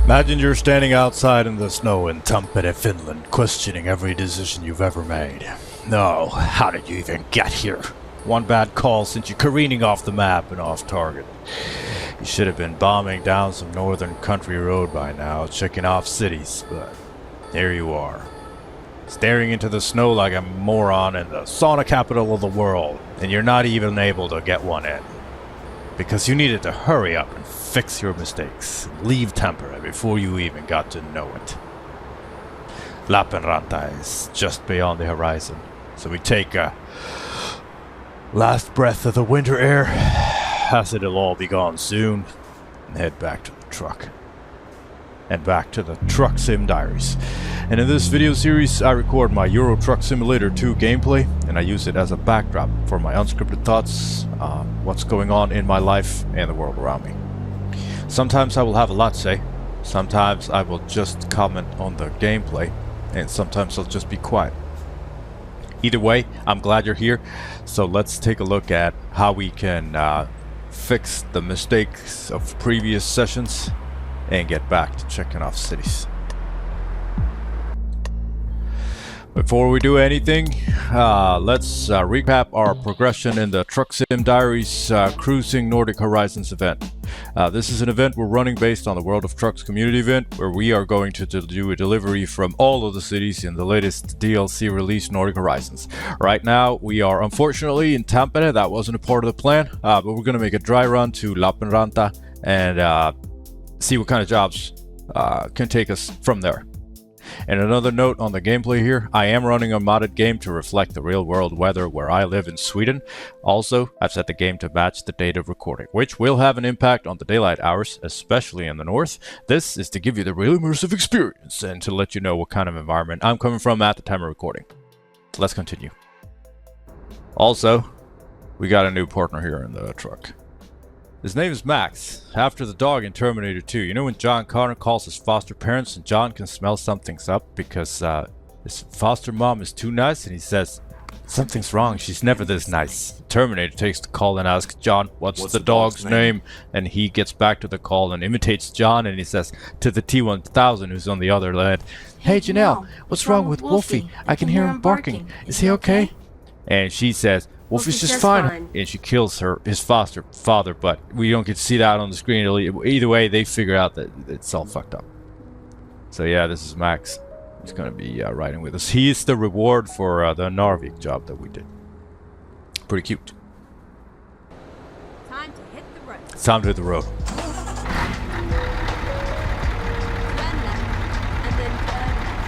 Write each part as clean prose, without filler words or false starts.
Imagine you're standing outside in the snow in Tampere, Finland, questioning every decision you've ever made. No, how did you even get here? One bad call sent you careening off the map and off target. You should have been bombing down some northern country road by now, checking off cities, but there you are. Staring into the snow like a moron in the sauna capital of the world, and you're not even able to get one in. Because you needed to hurry up and fix your mistakes, and leave Tampere before you even got to know it. Lappeenranta is just beyond the horizon, so we take a last breath of the winter air, as it'll all be gone soon, and head back to the truck. And back to the Truck Sim Diaries. And in this video series, I record my Euro Truck Simulator 2 gameplay, and I use it as a backdrop for my unscripted thoughts on what's going on in my life and the world around me. Sometimes I will have a lot to say, sometimes I will just comment on the gameplay, and sometimes I'll just be quiet. Either way, I'm glad you're here, so let's take a look at how we can fix the mistakes of previous sessions and get back to checking off cities. Before we do anything, let's recap our progression in the Truck Sim Diaries Cruising Nordic Horizons event. This is an event we're running based on the World of Trucks community event, where we are going to do a delivery from all of the cities in the latest DLC release, Nordic Horizons. Right now, we are unfortunately in Tampere. That wasn't a part of the plan, but we're going to make a dry run to Lappeenranta and see what kind of jobs can take us from there. And another note on the gameplay here, I am running a modded game to reflect the real world weather where I live in Sweden. Also, I've set the game to match the date of recording, which will have an impact on the daylight hours, especially in the north. This is to give you the real immersive experience and to let you know what kind of environment I'm coming from at the time of recording. Let's continue. Also, we got a new partner here in the truck. His name is Max, after the dog in Terminator 2. You know when John Connor calls his foster parents and John can smell something's up because his foster mom is too nice, and he says, "Something's wrong, she's never this nice." Terminator takes the call and asks John, what's the dog's name? And he gets back to the call and imitates John, and he says to the T-1000 who's on the other end, "Hey Janelle, what's wrong with Wolfie? I can hear him barking. Is he okay?" And she says, "Wolfie's just fine." And she kills his foster father, but we don't get to see that on the screen. Either way, they figure out that it's all fucked up. So yeah, this is Max. He's going to be riding with us. He is the reward for the Nordic job that we did. Pretty cute. Time to hit the road. It's time to hit the road. Turn left, and then turn left.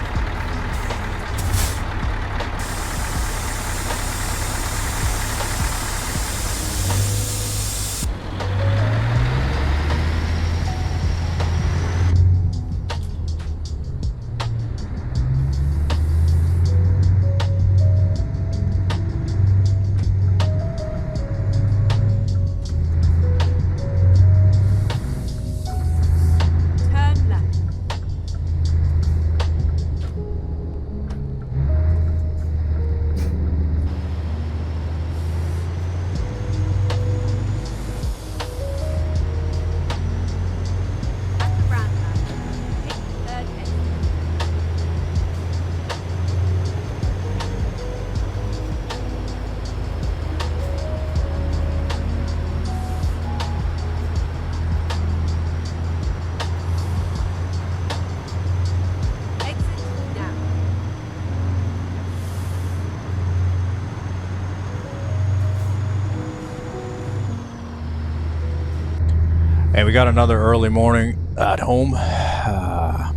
And we got another early morning at home. I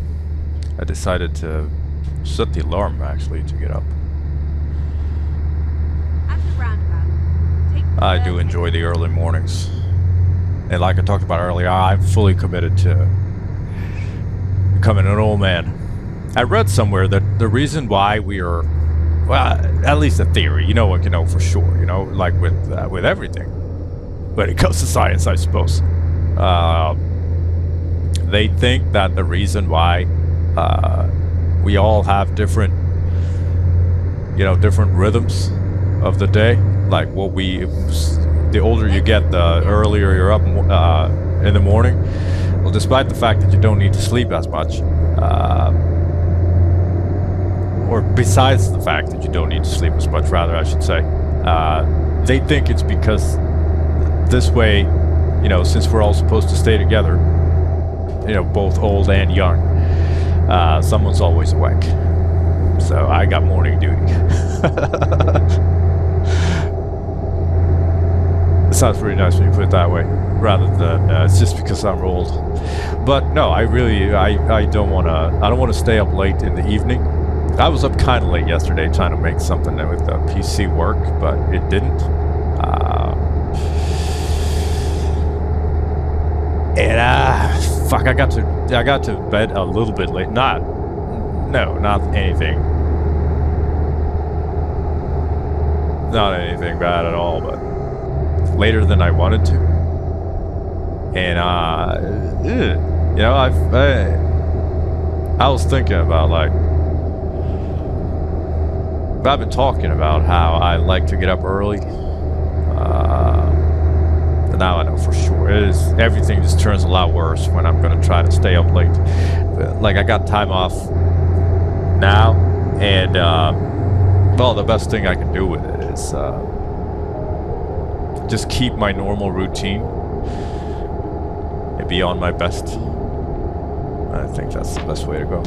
decided to set the alarm actually to get up. At the roundabout, take the I third do enjoy exit. the early mornings. And like I talked about earlier, I'm fully committed to becoming an old man. I read somewhere that the reason why we are, well, at least a theory, you know what you know for sure, you know, like with everything. But it comes to science, I suppose. They think that the reason why we all have different, you know, different rhythms of the day, like what we, the older you get, the earlier you're up in the morning. Well, despite the fact that you don't need to sleep as much, or besides the fact that you don't need to sleep as much, rather, I should say, they think it's because this way, you know, since we're all supposed to stay together, you know, both old and young, someone's always awake. So I got morning duty. It sounds pretty nice when you put it that way, rather than it's just because I'm old. But no, I don't want to stay up late in the evening. I was up kind of late yesterday trying to make something with the PC work, but it didn't. Fuck! I got to bed a little bit late. Not anything bad at all, but later than I wanted to. And you know, I was thinking about, like, I've been talking about how I like to get up early. And now I know for sure everything just turns a lot worse when I'm gonna try to stay up late. Like, I got time off now, and well, the best thing I can do with it is just keep my normal routine and be on my best. I think that's the best way to go.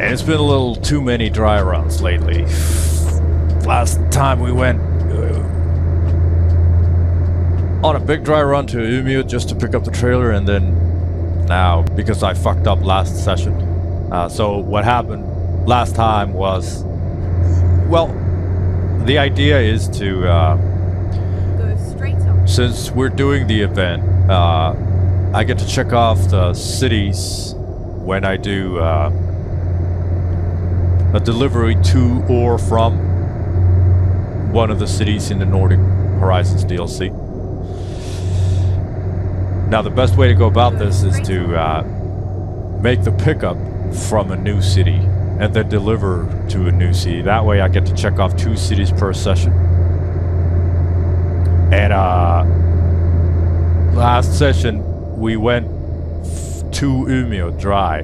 It's been a little too many dry runs lately. Last time we went on a big dry run to Umeå just to pick up the trailer, and then now, because I fucked up last session. So what happened last time was, well, the idea is to, Go straight up. since we're doing the event, I get to check off the cities when I do a delivery to or from one of the cities in the Nordic Horizons DLC. Now, the best way to go about this is to make the pickup from a new city and then deliver to a new city. That way I get to check off 2 cities per session. And last session we went to Umeå dry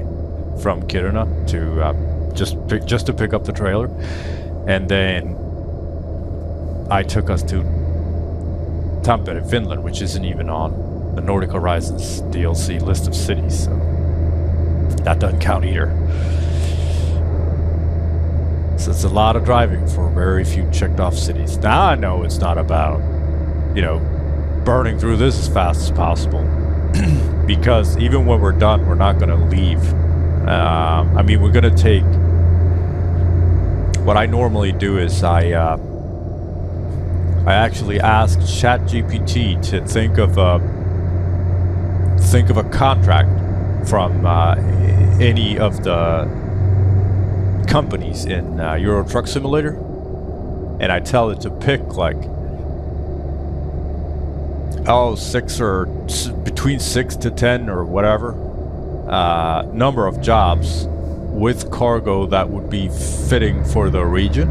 from Kiruna to just to pick up the trailer, and then I took us to Tampere, Finland, which isn't even on the Nordic Horizons DLC list of cities, so that doesn't count either. So it's a lot of driving for very few checked off cities. Now I know it's not about, you know, burning through this as fast as possible, because even when we're done, we're not going to leave. I mean, we're going to take... What I normally do is I actually ask ChatGPT to think of think of a contract from any of the companies in Euro Truck Simulator, and I tell it to pick like between 6 to 10 or whatever number of jobs with cargo that would be fitting for the region.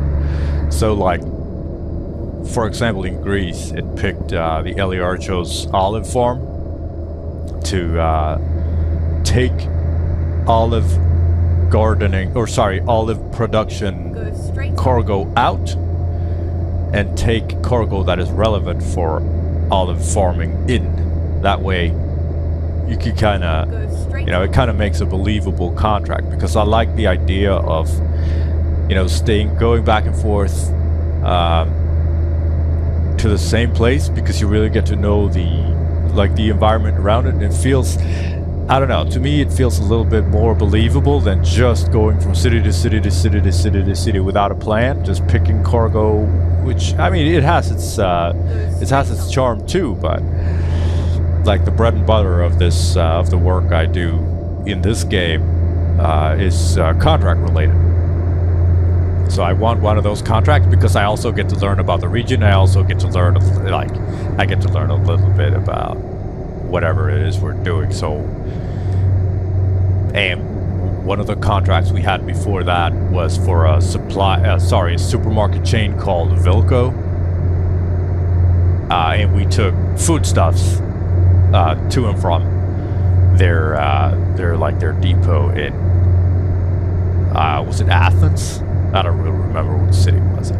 So like, for example, in Greece, it picked the Eliarchos olive farm to take olive production Go straight. cargo out and take cargo that is relevant for olive farming in. That way you can kind of, Go straight. it kind of makes a believable contract, because I like the idea of, going back and forth to the same place, because you really get to know the environment around it, and it feels, I don't know, to me it feels a little bit more believable than just going from city to city to city to city to city without a plan, just picking cargo, which, I mean, it has its charm too, but like the bread and butter of this of the work I do in this game is contract related. So I want one of those contracts because I also get to learn about the region. I also get to learn, a little bit about whatever it is we're doing. So, and one of the contracts we had before that was for a supermarket chain called Vilco, and we took foodstuffs to and from their depot in was it Athens? I don't really remember what city was it,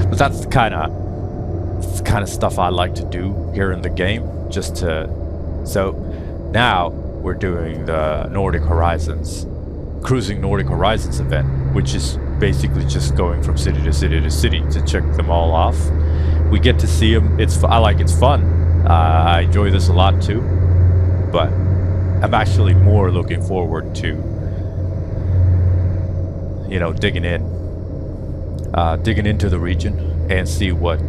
but that's the kind of stuff I like to do here in the game. So now we're doing the Cruising Nordic Horizons event, which is basically just going from city to city to city to check them all off. We get to see them. It's fun. I enjoy this a lot too, but I'm actually more looking forward to digging into the region and see what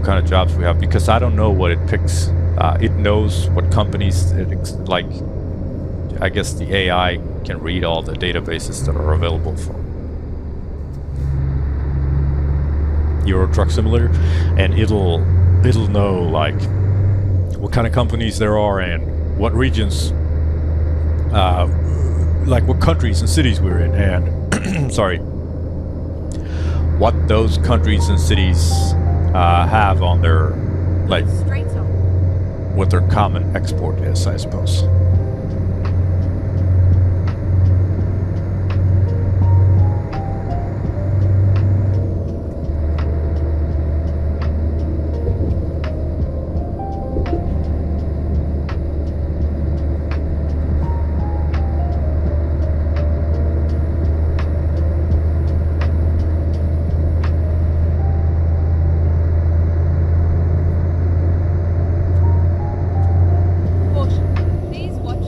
kind of jobs we have, because I don't know what it picks. It knows what companies I guess the AI can read all the databases that are available for Euro Truck Simulator, and it'll know what kind of companies there are and what regions, what countries and cities we're in, and what those countries and cities have on their Straight on. what their common export is, I suppose. Caution. Please watch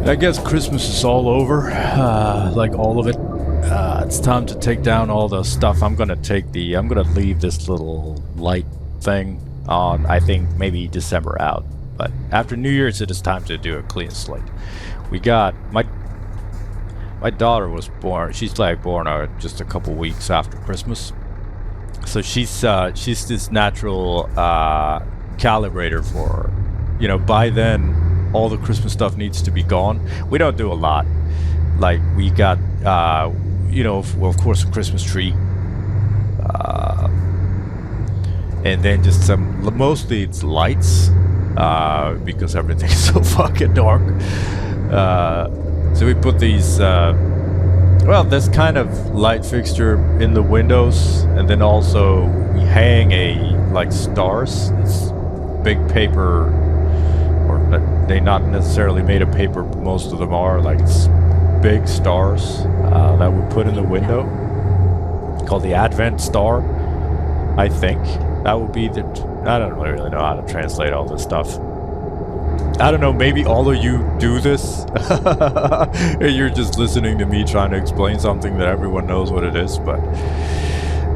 I guess Christmas is all over, like all of it. It's time to take down all the stuff. I'm gonna leave this little light thing on, I think maybe December out. But after New Year's, it is time to do a clean slate. We got, my daughter was born, she's like born just a couple weeks after Christmas. So she's this natural calibrator for, by then, all the Christmas stuff needs to be gone. We don't do a lot. Like, we got, of course, a Christmas tree. And then just mostly it's lights, because everything's so fucking dark. So we put these, this kind of light fixture in the windows, and then also we hang stars, this big paper, or they not necessarily made of paper, but most of them are, it's big stars that we put in the window, called the Advent star, I think. That would be I don't really know how to translate all this stuff. I don't know, maybe all of you do this. You're just listening to me trying to explain something that everyone knows what it is, but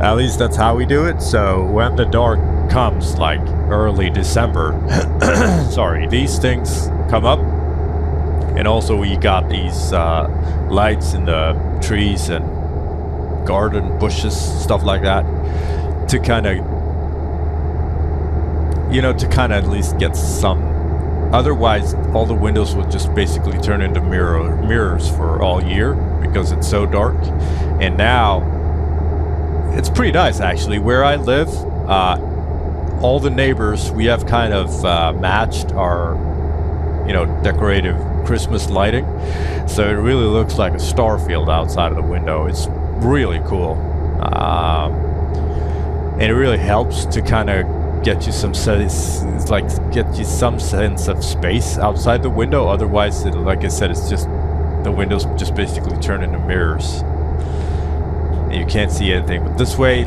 at least that's how we do it. So when the dark comes, like early December, sorry, these things come up. And also we got these lights in the trees and garden bushes, stuff like that, to kind of, at least get some. Otherwise, all the windows would just basically turn into mirrors for all year because it's so dark. And now, it's pretty nice actually. Where I live, all the neighbors, we have kind of matched our, decorative Christmas lighting. So it really looks like a star field outside of the window. It's really cool. And it really helps to kind of get you some sense, of space outside the window. Otherwise, like I said, it's just the windows just basically turn into mirrors, and you can't see anything. But this way,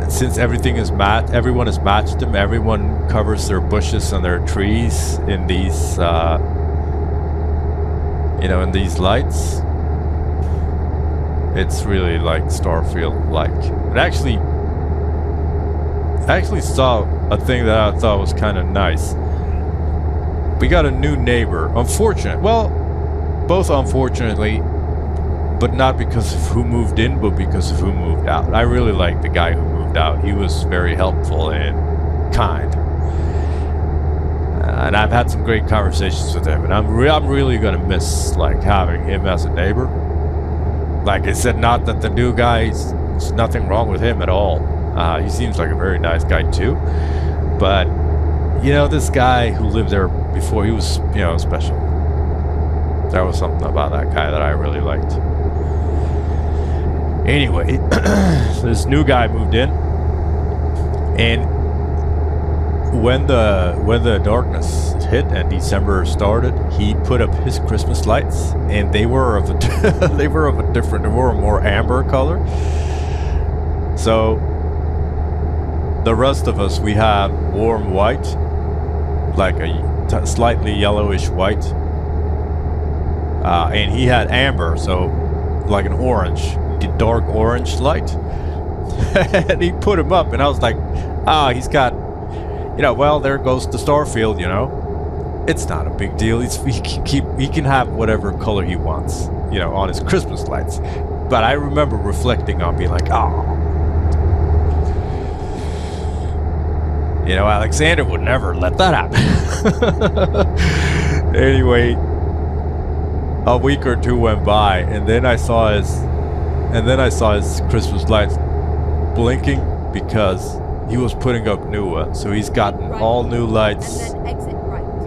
since everything is everyone has matched them. Everyone covers their bushes and their trees in these, in these lights. It's really like Starfield-like. I actually saw a thing that I thought was kind of nice. We got a new neighbor. Both unfortunately, but not because of who moved in, but because of who moved out. I really like the guy who moved out. He was very helpful and kind. And I've had some great conversations with him, and I'm really gonna miss having him as a neighbor. Like I said, not that the new guy, there's nothing wrong with him at all. He seems like a very nice guy too. But, this guy who lived there before, he was, special. There was something about that guy that I really liked. Anyway, this new guy moved in, and when the darkness hit and December started, he put up his Christmas lights, and they were of a more amber color. So the rest of us, we have warm white, like a slightly yellowish white, and he had amber, so like an orange, dark orange light. And he put him up, and I was like, he's got, there goes the Starfield, It's not a big deal. He can have whatever color he wants, on his Christmas lights. But I remember reflecting on being like, Alexander would never let that happen. Anyway, a week or two went by, and then I saw his Christmas lights blinking because he was putting up new ones. So he's gotten all new lights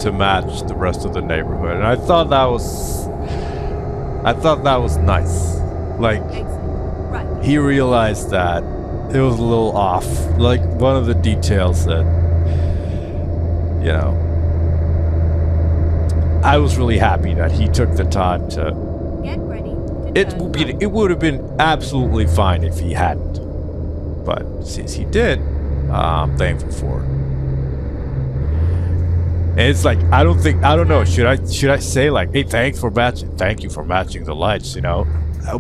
to match the rest of the neighborhood, and I thought that was nice. He realized that it was a little off. Like one of the details that, I was really happy that he took the time to get ready. It would have been absolutely fine if he hadn't, but since he did, I'm thankful for it. And it's like I don't know. Should I say like, hey, thank you for matching the lights? You know,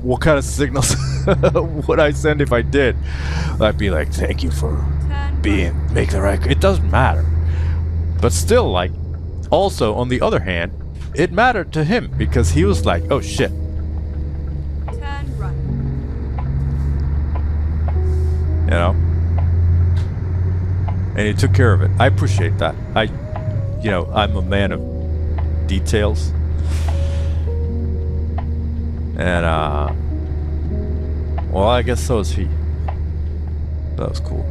what kind of signals would I send if I did? I'd be like, thank you for make the right. It doesn't matter, but still, like, also on the other hand, it mattered to him because he was like, oh shit. Turn right. You know, and he took care of it. I appreciate that. I'm a man of details. And, well, I guess so is he. That was cool.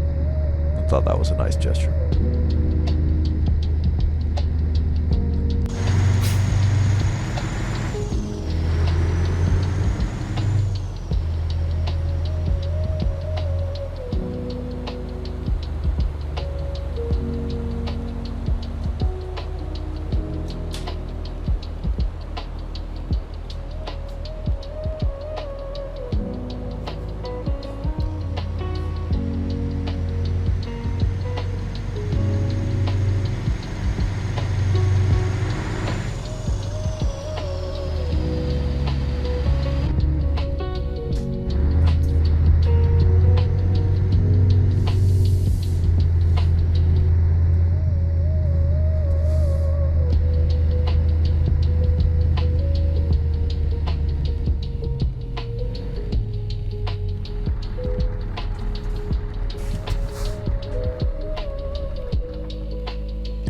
I thought that was a nice gesture.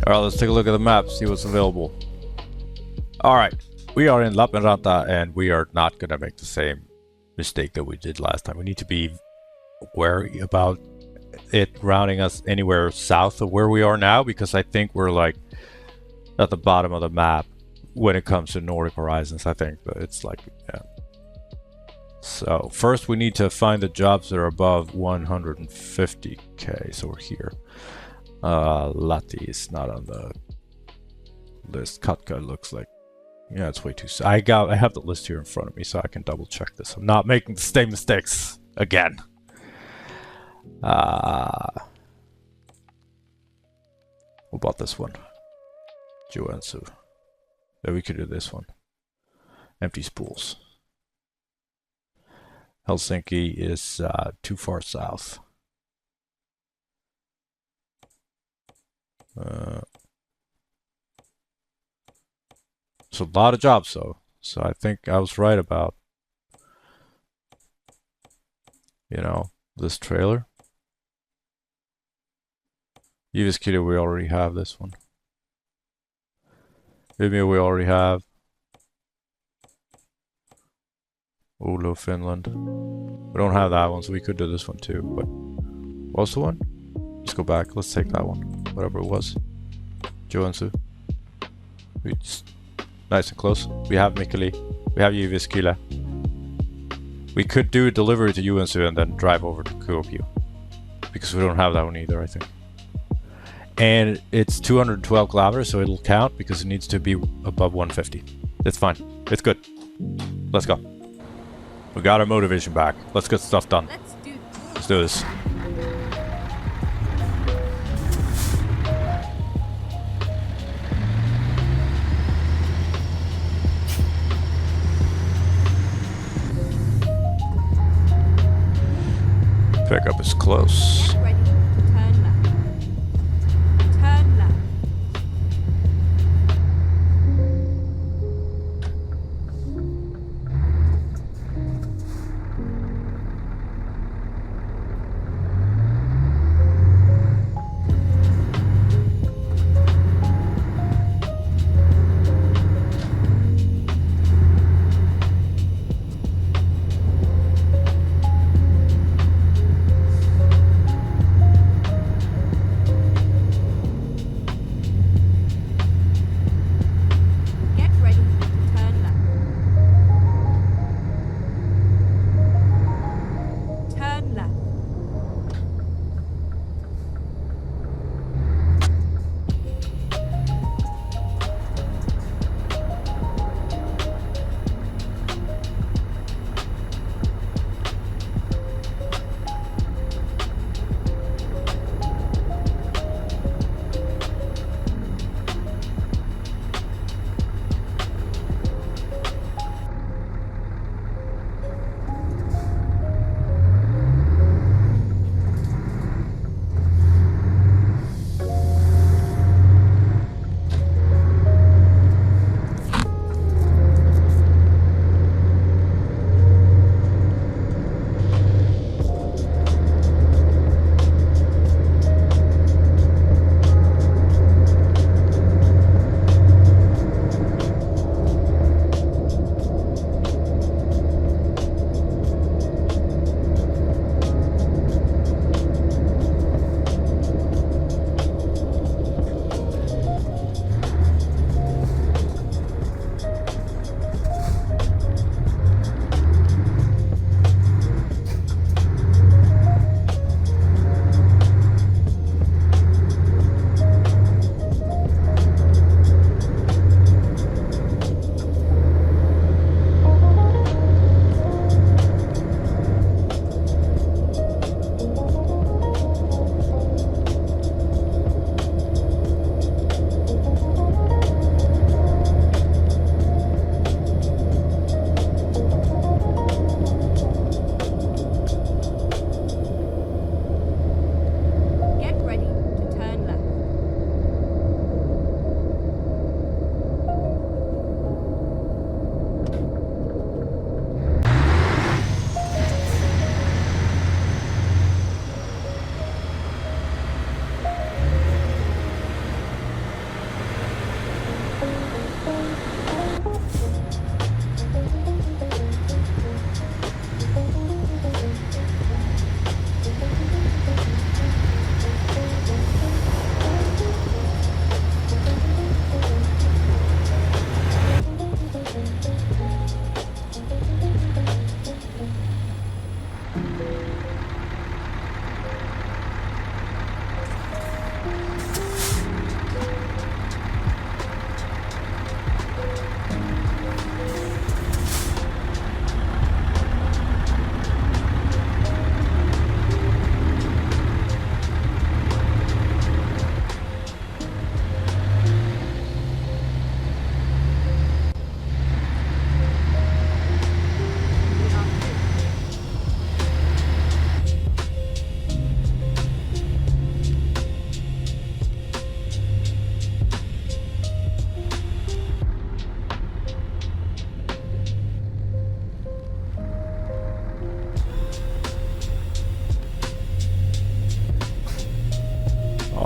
Alright, let's take a look at the map, see what's available. Alright, we are in Lappeenranta and we are not gonna make the same mistake that we did last time. We need to be wary about it rounding us anywhere south of where we are now, because I think we're like at the bottom of the map when it comes to Nordic Horizons. I think that it's like, yeah. So first we need to find the jobs that are above 150k, so we're here. Lati is not on the list. Katka looks like, yeah, it's way too. I have the list here in front of me, so I can double check this. I'm not making the same mistakes again. What about this one? Joensuu. Yeah, we could do this one. Empty spools. Helsinki is too far south. It's a lot of jobs though, so I think I was right about, you know, this trailer. Jyväskylä, we already have this one. Umeå we already have. Oulu, Finland. We don't have that one, so we could do this one too, but what's the one? Let's go back, let's take that one. Whatever it was. Joensuu. Nice and close. We have Mikkeli. We have Jyväskylä. We could do a delivery to Joensuu and then drive over to Kuopio, because we don't have that one either, I think. And it's 212 kilometers, so it'll count because it needs to be above 150. It's fine. It's good. Let's go. We got our motivation back. Let's get stuff done. Let's do this. Pickup is close. Get ready. Turn left. Turn left.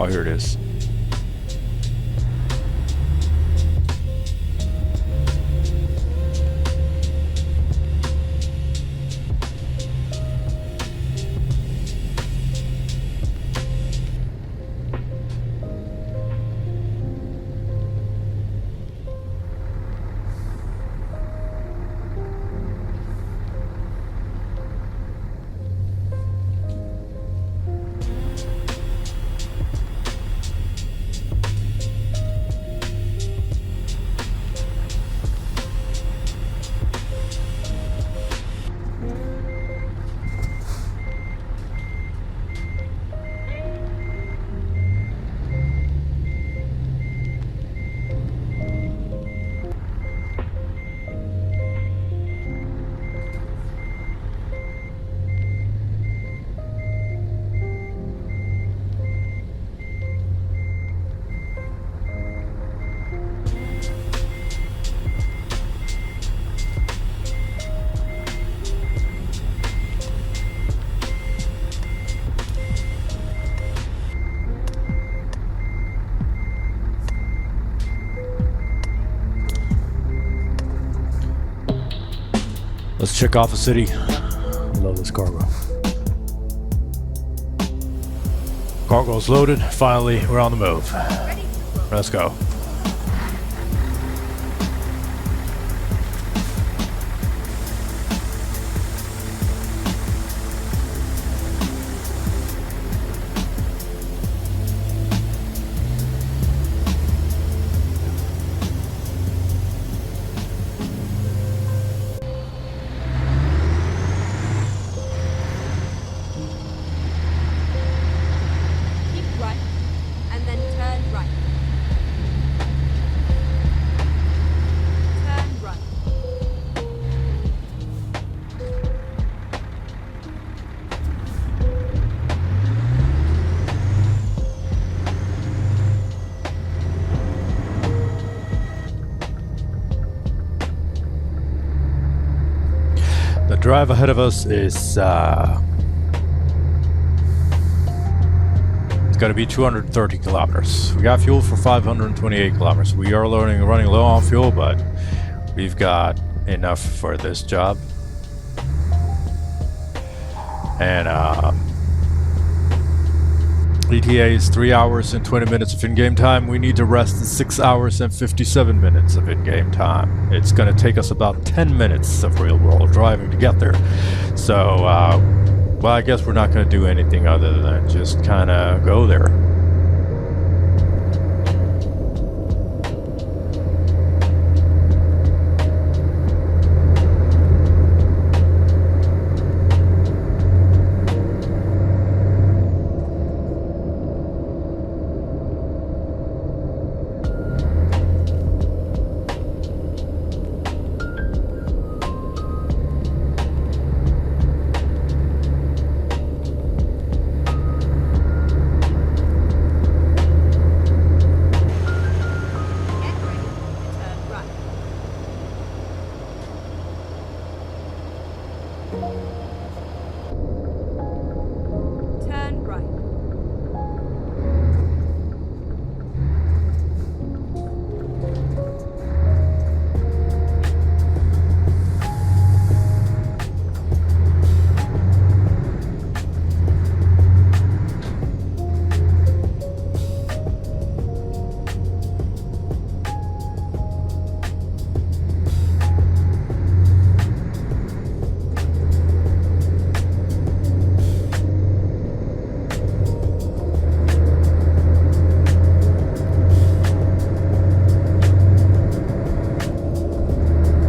Oh, here it is. Let's check off the city. Load this cargo. Cargo's loaded. Finally, we're on the move. Let's go. The drive ahead of us is it's going to be 230 kilometers. We got fuel for 528 kilometers. We are running low on fuel, but we've got enough for this job. And ETA is 3 hours and 20 minutes of in-game time. We need to rest in 6 hours and 57 minutes of in-game time. It's going to take us about 10 minutes of real-world driving to get there. So, well, I guess we're not going to do anything other than just kind of go there.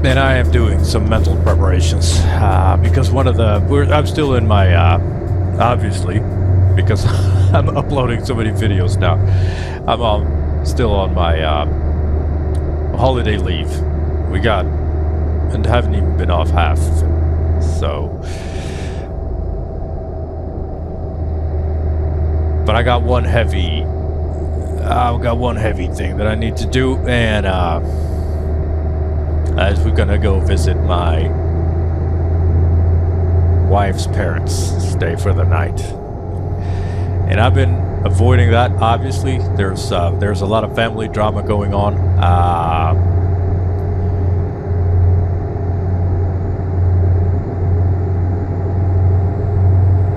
And I am doing some mental preparations because I'm still in my obviously because I'm uploading so many videos now. I'm still on my holiday leave. We got and haven't even been off half. So, but I got one heavy thing that I need to do, and as we're gonna go visit my wife's parents, stay for the night. And I've been avoiding that. Obviously, there's a lot of family drama going on.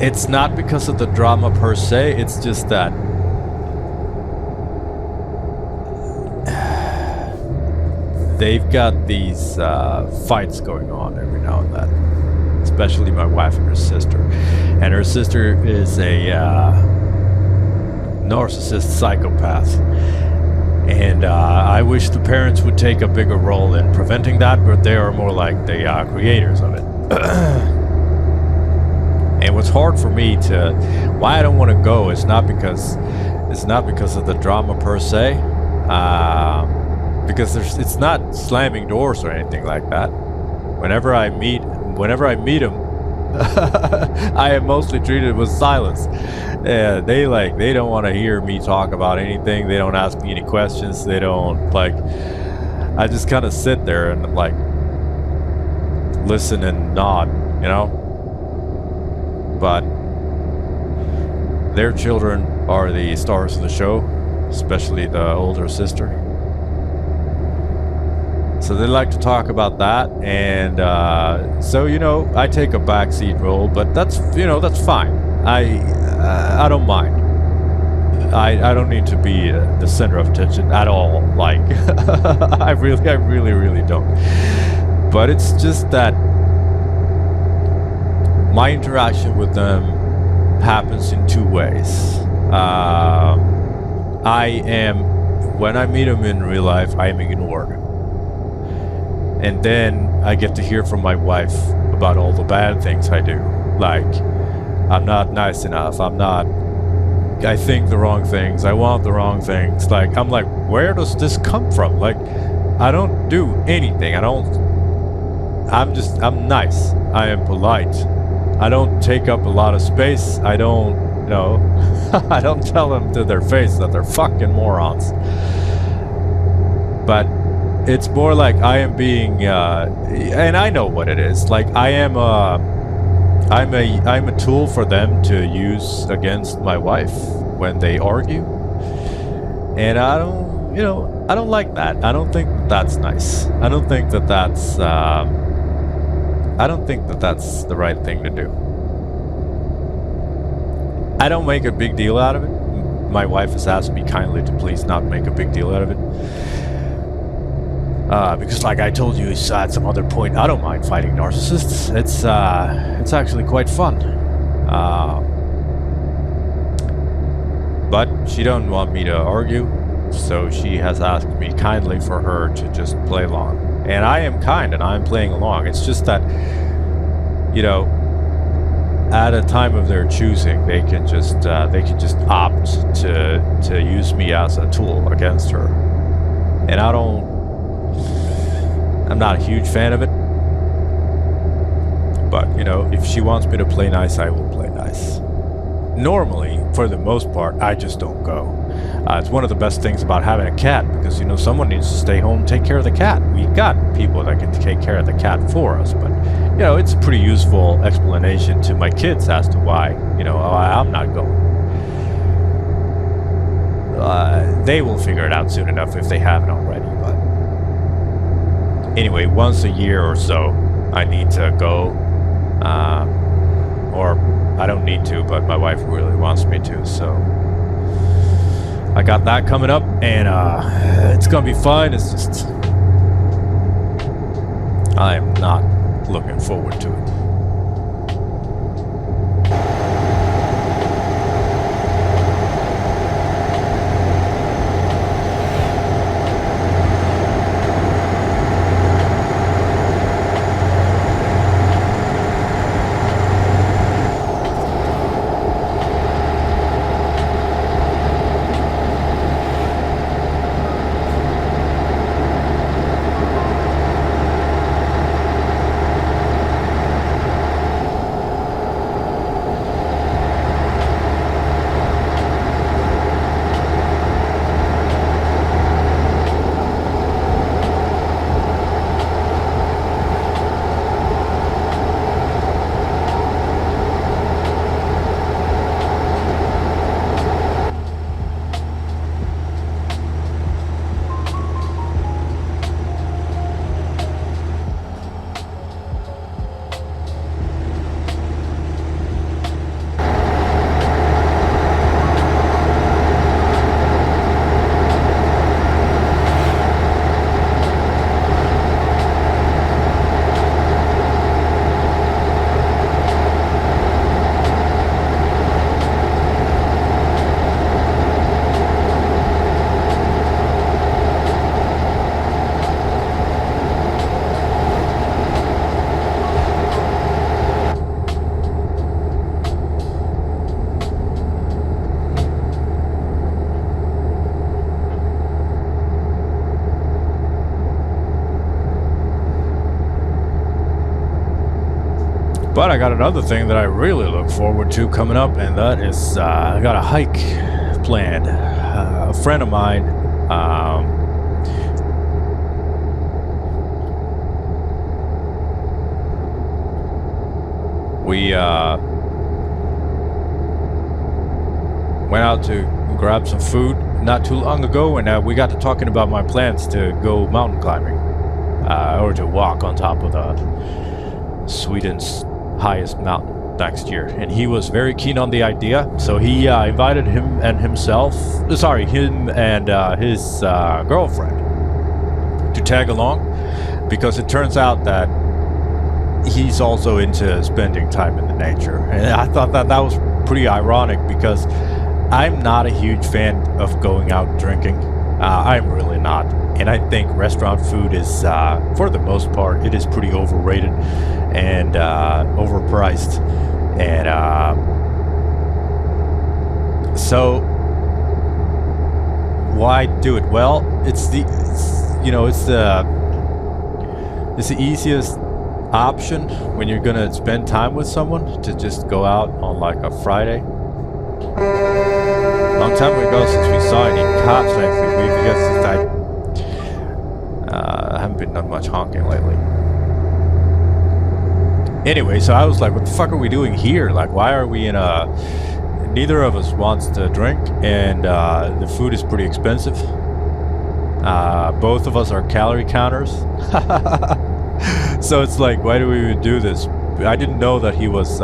It's not because of the drama per se. It's just that they've got these fights going on every now and then, especially my wife and her sister. And her sister is a narcissist psychopath. And I wish the parents would take a bigger role in preventing that, but they are more like the creators of it. And what's hard for me to, why I don't want to go is not because of the drama per se, because it's not slamming doors or anything like that. Whenever I meet them, I am mostly treated with silence. They don't want to hear me talk about anything. They don't ask me any questions. They don't like. I just kind of sit there and like listen and nod, you know. But their children are the stars of the show, especially the older sister. So they like to talk about that, and so I take a backseat role, but that's fine. I don't mind. I don't need to be the center of attention at all. Like I really don't. But it's just that my interaction with them happens in two ways. When I meet them in real life, I am ignored. And then I get to hear from my wife about all the bad things I do. Like, I'm not nice enough. I think the wrong things. I want the wrong things. Like, I'm like, where does this come from? Like, I don't do anything. I'm nice. I am polite. I don't take up a lot of space. I don't I don't tell them to their face that they're fucking morons. But it's more like I am being, and I know what it is. Like I'm a tool for them to use against my wife when they argue. And I don't like that. I don't think that's nice. I don't think that's the right thing to do. I don't make a big deal out of it. My wife has asked me kindly to please not make a big deal out of it. Because like I told you at some other point, I don't mind fighting narcissists. It's actually quite fun. But she don't want me to argue, so she has asked me kindly for her to just play along. And I am kind and I'm playing along. It's just that, at a time of their choosing, they can just opt to use me as a tool against her. And I'm not a huge fan of it. But, if she wants me to play nice, I will play nice. Normally, for the most part, I just don't go. It's one of the best things about having a cat, because, someone needs to stay home and take care of the cat. We've got people that can take care of the cat for us, but, it's a pretty useful explanation to my kids as to why, I'm not going. They will figure it out soon enough if they haven't already, but anyway, once a year or so, I need to go, or I don't need to, but my wife really wants me to, so I got that coming up, and it's gonna be fun. It's just I am not looking forward to it. But I got another thing that I really look forward to coming up, and that is I got a hike planned. A friend of mine, we went out to grab some food not too long ago, and we got to talking about my plans to go mountain climbing, or to walk on top of the Sweden's highest mountain next year. And he was very keen on the idea, so he invited him and his girlfriend to tag along, because it turns out that he's also into spending time in the nature. And I thought that was pretty ironic, because I'm not a huge fan of going out drinking. I'm really not. And I think restaurant food is, for the most part, it is pretty overrated and overpriced. And so why do it? Well, it's the easiest option when you're gonna spend time with someone, to just go out on like a Friday. Long time ago since we saw any cops lately. I haven't been done much honking lately. Anyway, so I was like, what the fuck are we doing here? Like, why are we in a... Neither of us wants to drink, and the food is pretty expensive. Both of us are calorie counters. So it's like, why do we even do this? I didn't know that he was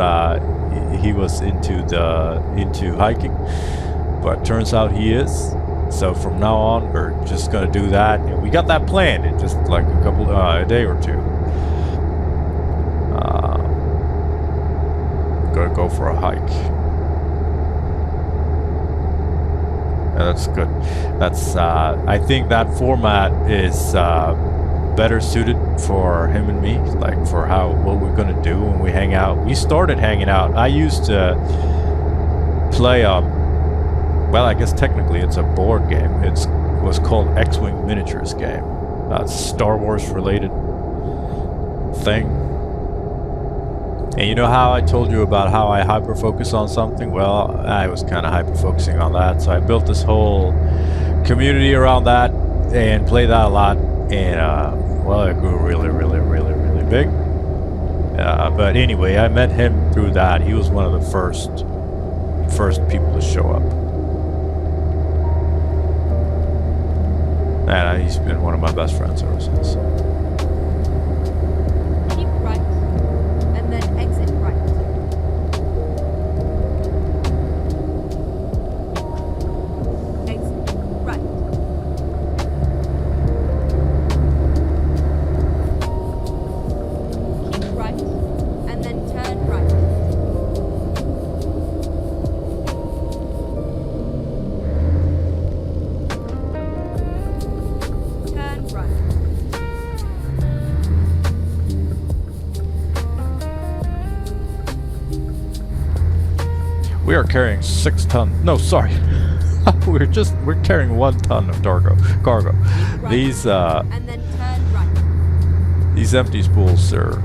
into hiking, but turns out he is. So from now on, we're just gonna do that, and we got that planned in just like a day or two. Gonna go for a hike. Yeah, that's good. That's I think that format is better suited for him and me, like for what we're gonna do when we hang out. We started hanging out. I used to play well, I guess technically it's a board game. It was called X-Wing Miniatures game. It's a Star Wars related thing. And you know how I told you about how I hyper-focus on something? Well, I was kind of hyper-focusing on that, so I built this whole community around that and played that a lot. And well, it grew really, really, really, really big. But anyway, I met him through that. He was one of the first people to show up. And he's been one of my best friends ever since. Keep right, and then exit right. Exit right. Keep right, and then turn right. Turn right. We are carrying 6 tons. No, sorry. we're carrying 1 ton of cargo. Right. These And then turn right. these empty spools are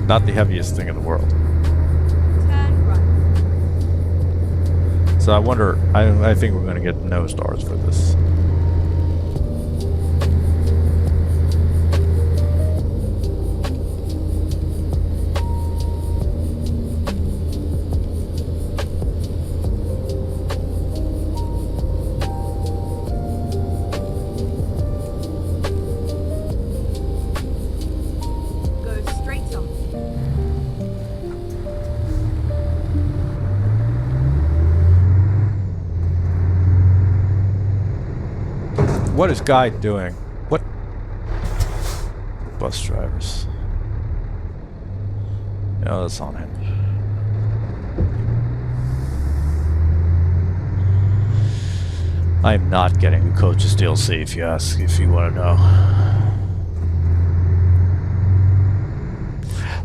not the heaviest thing in the world. Turn right. So I wonder. I think we're going to get no stars for this. Go straight on. What is Guy doing? What? Bus drivers. No, that's on him. I'm not getting the Coach's DLC if you want to know.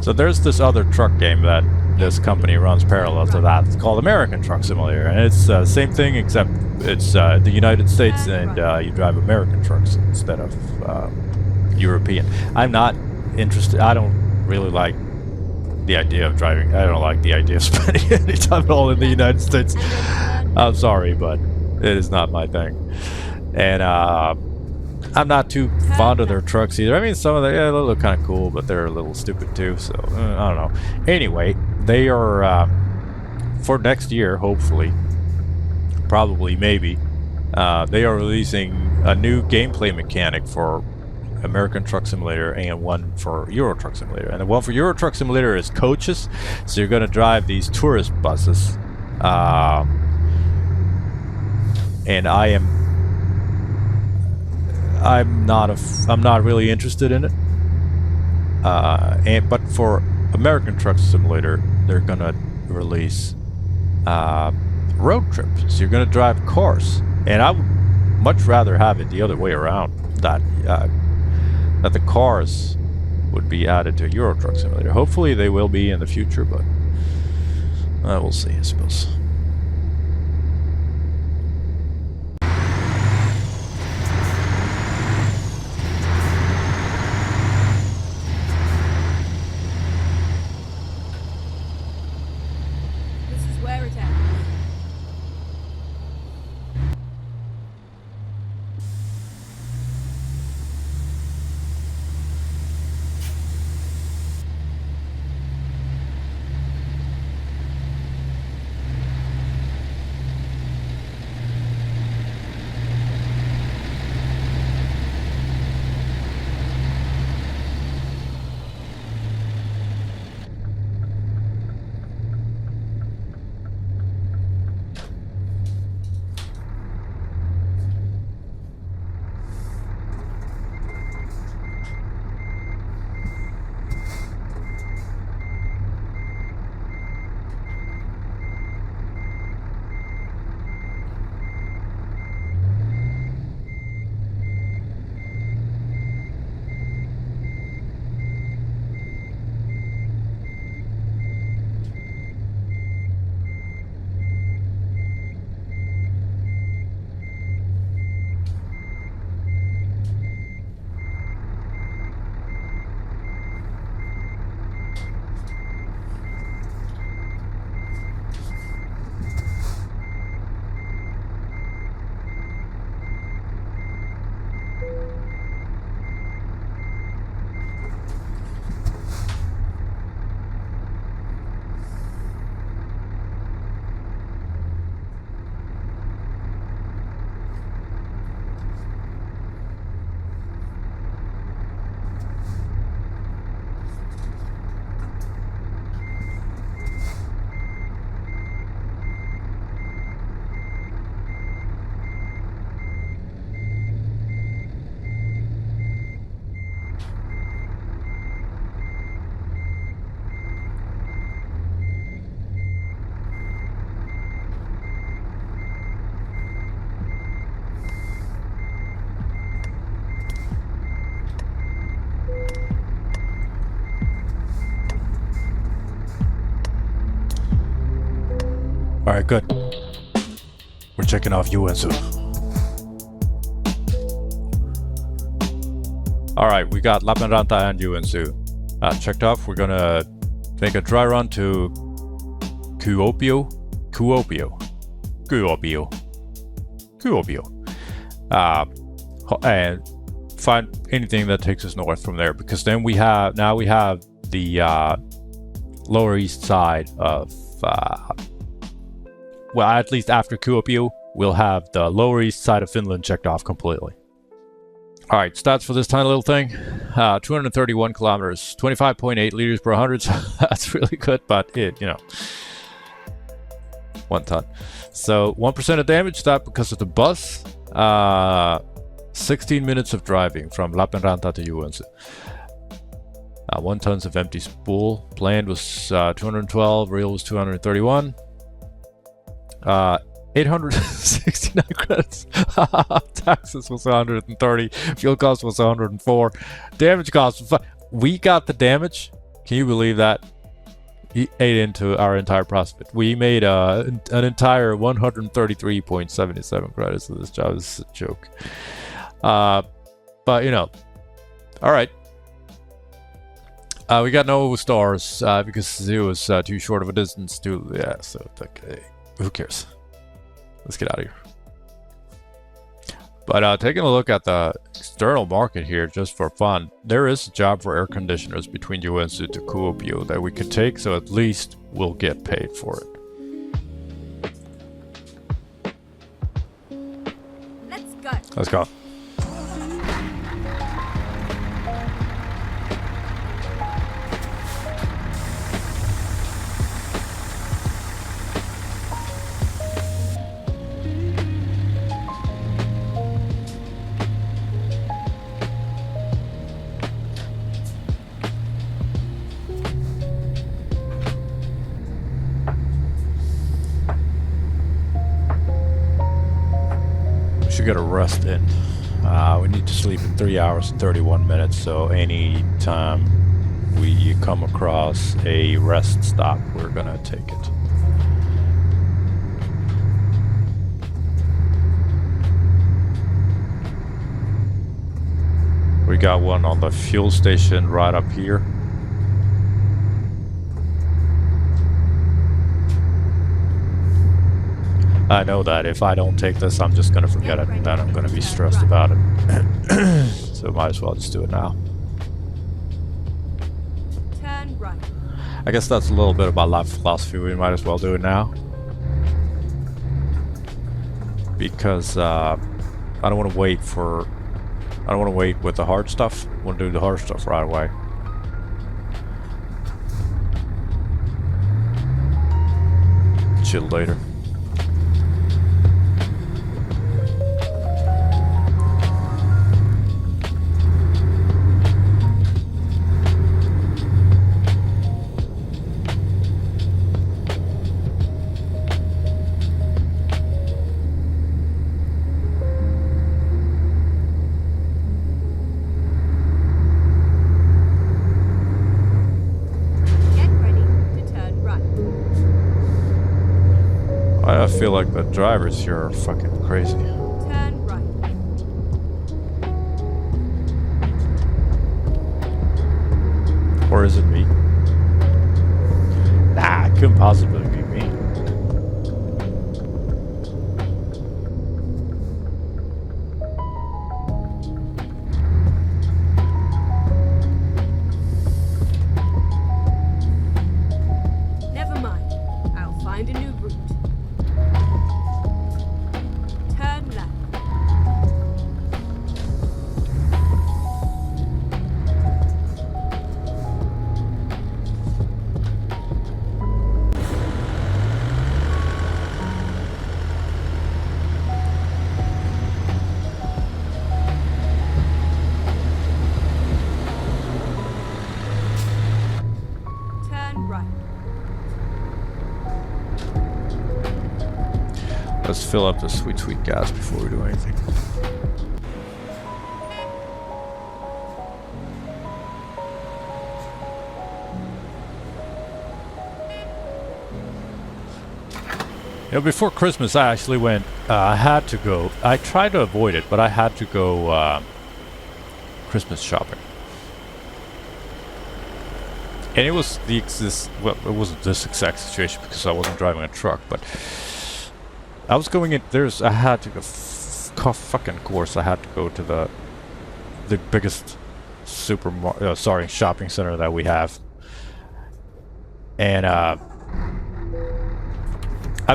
So there's this other truck game that this company runs parallel to that. It's called American Truck Simulator, and it's the same thing, except it's the United States, and you drive American trucks instead of European. I'm not interested. I don't really like the idea of driving. I don't like the idea of spending any time at all in the United States. And then turn. I'm sorry, but it is not my thing. And I'm not too fond of their trucks either. I mean, some of them, yeah, they look kind of cool, but they're a little stupid too. So I don't know. Anyway, they are for next year, hopefully, probably, maybe. They are releasing a new gameplay mechanic for American Truck Simulator and one for Euro Truck Simulator. And the one for Euro Truck Simulator is coaches. So you're going to drive these tourist buses. And I'm not really interested in it. But for American Truck Simulator, they're going to release road trips. So you're going to drive cars. And I would much rather have it the other way around, that the cars would be added to Euro Truck Simulator. Hopefully they will be in the future, but we'll see, I suppose. This is where it ends. Alright, good. We're checking off Joensuu. Alright, we got Lappeenranta and Joensuu checked off. We're gonna make a dry run to Kuopio. And find anything that takes us north from there, because then we have the lower east side of well, at least after Kuopio, we'll have the lower east side of Finland checked off completely. Alright, stats for this tiny little thing. 231 kilometers, 25.8 liters per 100. So that's really good, but it, 1 ton. So 1% of damage, that because of the bus. 16 minutes of driving from Lappeenranta to Joensuu. 1 tons of empty spool. Planned was 212, real was 231. 869 credits. Taxes was 130. Fuel cost was 104. Damage cost was we got the damage. Can you believe that? He ate into our entire profit. We made an entire 133.77 credits of this job. This is a joke. But all right. We got no stars because it was too short of a distance to. Yeah, so okay. Who cares? Let's get out of here. But taking a look at the external market here, just for fun, there is a job for air conditioners between Joensuu to Kuopio that we could take, so at least we'll get paid for it. Let's go. Let's go. Get a rest in. We need to sleep in 3 hours and 31 minutes, so any time we come across a rest stop, we're gonna take it. We got one on the fuel station right up here. I know that if I don't take this, I'm just going to forget it, and then I'm going to be stressed about it. So might as well just do it now. Turn right. I guess that's a little bit of my life philosophy. We might as well do it now. Because I don't want to wait for... I don't want to wait with the hard stuff. I want to do the hard stuff right away. Chill later. I feel like the drivers here are fucking crazy. Turn right. Or is it me? Nah, it couldn't possibly be me. Never mind. I'll find a new route. Turn left. Turn right. Let's fill up the sweet, sweet gas before we do anything. You know, before Christmas, I actually went. I had to go. I tried to avoid it, but I had to go Christmas shopping. And it was well, it wasn't this exact situation because I wasn't driving a truck, but I was going in. I had to go. Fucking course, I had to go to the biggest shopping center that we have, and I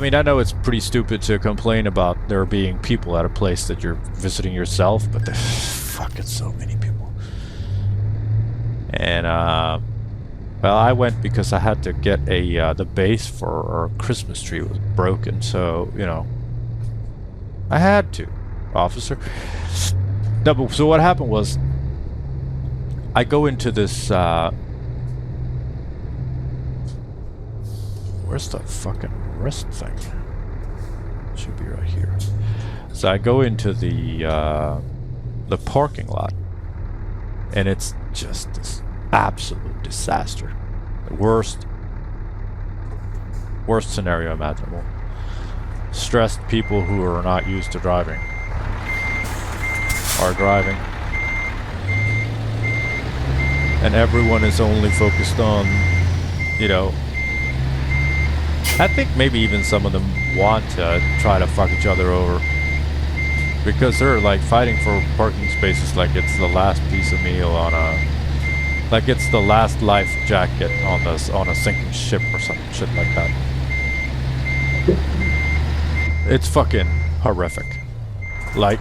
mean, I know it's pretty stupid to complain about there being people at a place that you're visiting yourself, but there's fucking so many people. And well, I went because I had to get the base for our Christmas tree was broken, so you know, I had to, officer. No, but so what happened was, I go into this. Where's the fucking wrist thing? Should be right here. So I go into the parking lot, and it's just this absolute disaster. The worst scenario imaginable. Stressed people who are not used to driving are driving. and everyone is only focused on, you know, I think maybe even some of them want to try to fuck each other over because they're like fighting for parking spaces like it's the last piece of meal on a, like it's the last life jacket on a sinking ship or some shit like that. It's fucking horrific. Like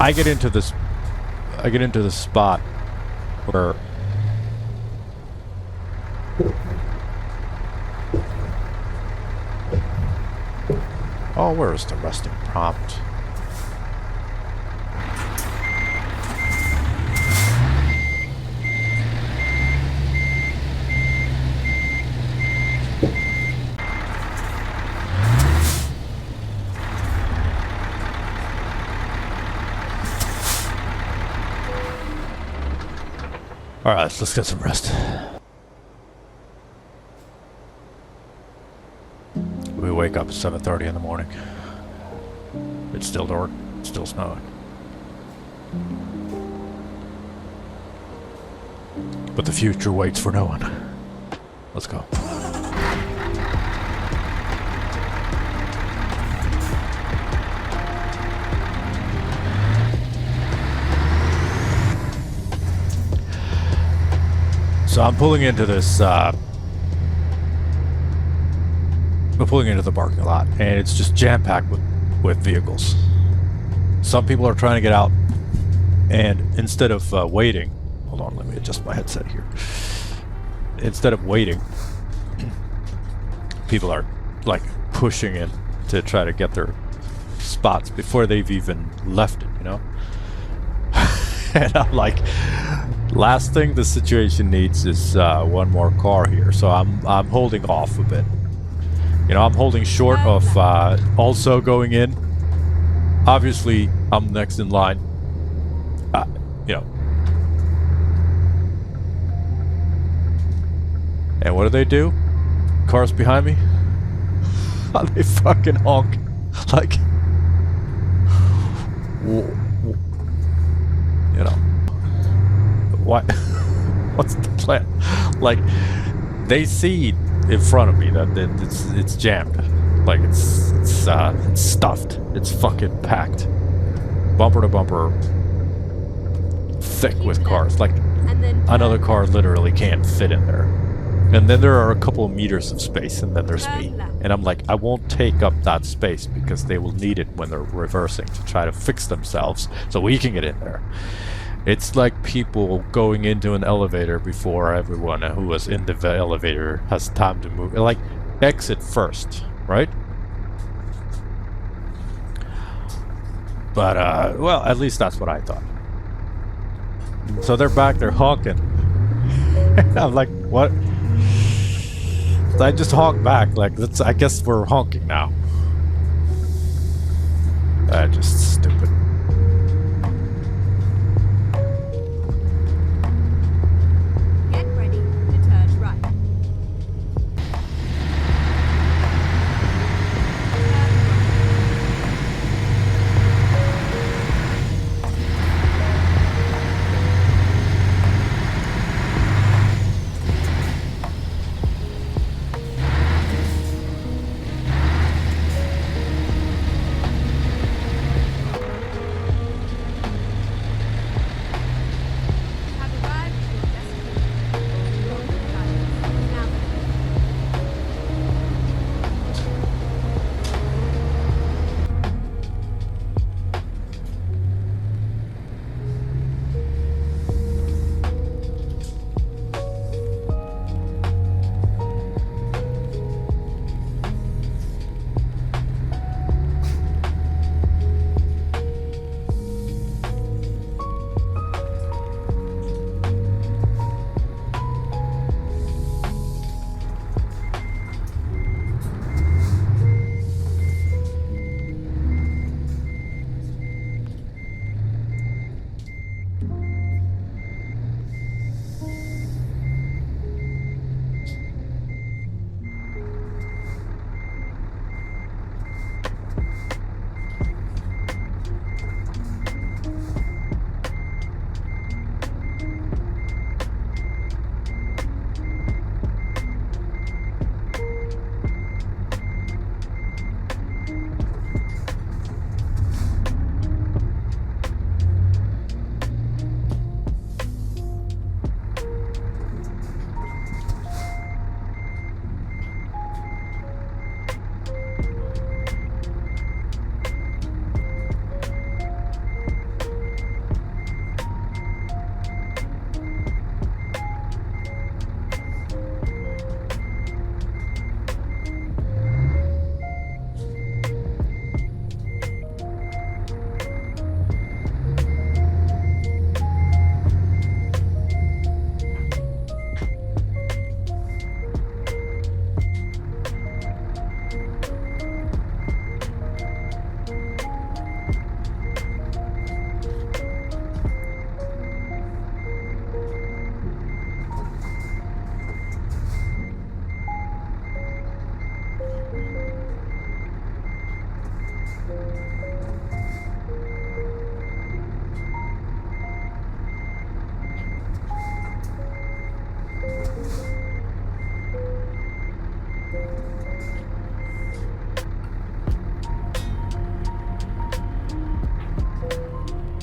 I get into this spot where oh, where is the resting prompt? Alright, let's get some rest. We wake up at 7:30 in the morning. It's still dark, it's still snowing. But the future waits for no one. Let's go. So I'm pulling into this, I'm pulling into the parking lot, and it's just jam-packed with vehicles. Some people are trying to get out, and instead of waiting, hold on, let me adjust my headset here. Instead of waiting, people are like pushing in to try to get their spots before they've even left it, you know? And I'm like, last thing the situation needs is one more car here, so I'm holding off a bit. You know, I'm holding short of also going in. Obviously, I'm next in line. You know. And what do? Cars behind me? They fucking honk. Like, you know. What? What's the plan? Like, they see in front of me that it's jammed. Like it's stuffed. It's fucking packed. Bumper to bumper, thick with cars. Like another car literally can't fit in there. And then there are a couple of meters of space, and then there's me. And I'm like, I won't take up that space because they will need it when they're reversing to try to fix themselves so we can get in there. It's like people going into an elevator before everyone who was in the elevator has time to move. Like, exit first, right? But, well, at least that's what I thought. So they're back there honking. I'm like, what? I just honk back, like, I guess we're honking now. Just stupid.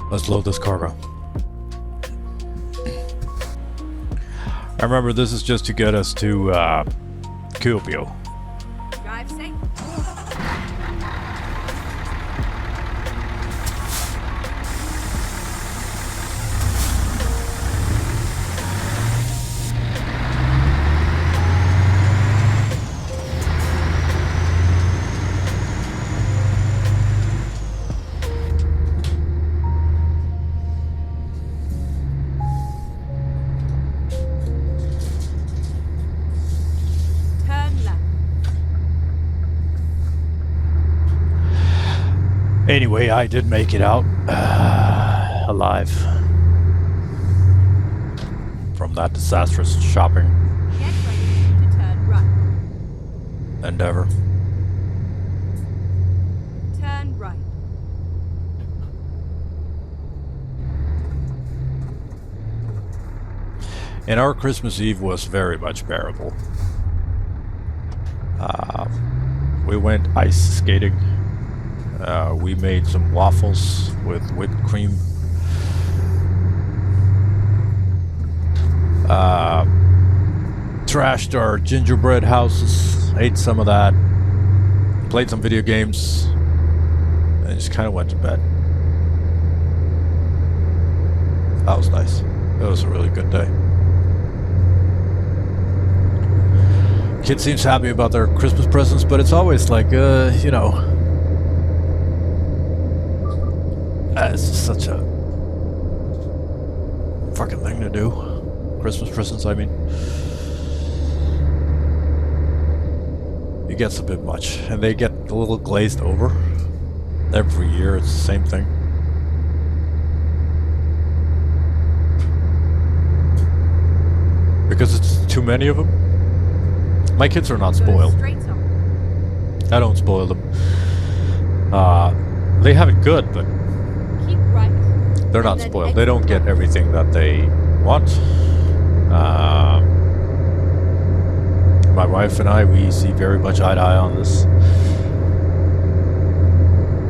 Let's load this cargo. I remember this is just to get us to Kuopio. Drive safe. Anyway, I did make it out alive from that disastrous shopping Get ready to turn right. endeavor. Turn right. And our Christmas Eve was very much bearable. We went ice skating. We made some waffles with whipped cream. Trashed our gingerbread houses, ate some of that, played some video games, and just kind of went to bed. That was nice. It was a really good day. Kid seems happy about their Christmas presents, but it's always like, you know, it's just such a fucking thing to do. Christmas presents, I mean. It gets a bit much, and they get a little glazed over. Every year, it's the same thing. Because it's too many of them. My kids are not spoiled. Straight on. I don't spoil them. They have it good, but Keep right. they're not spoiled. They don't get everything that they want. My wife and I, we see very much eye to eye on this.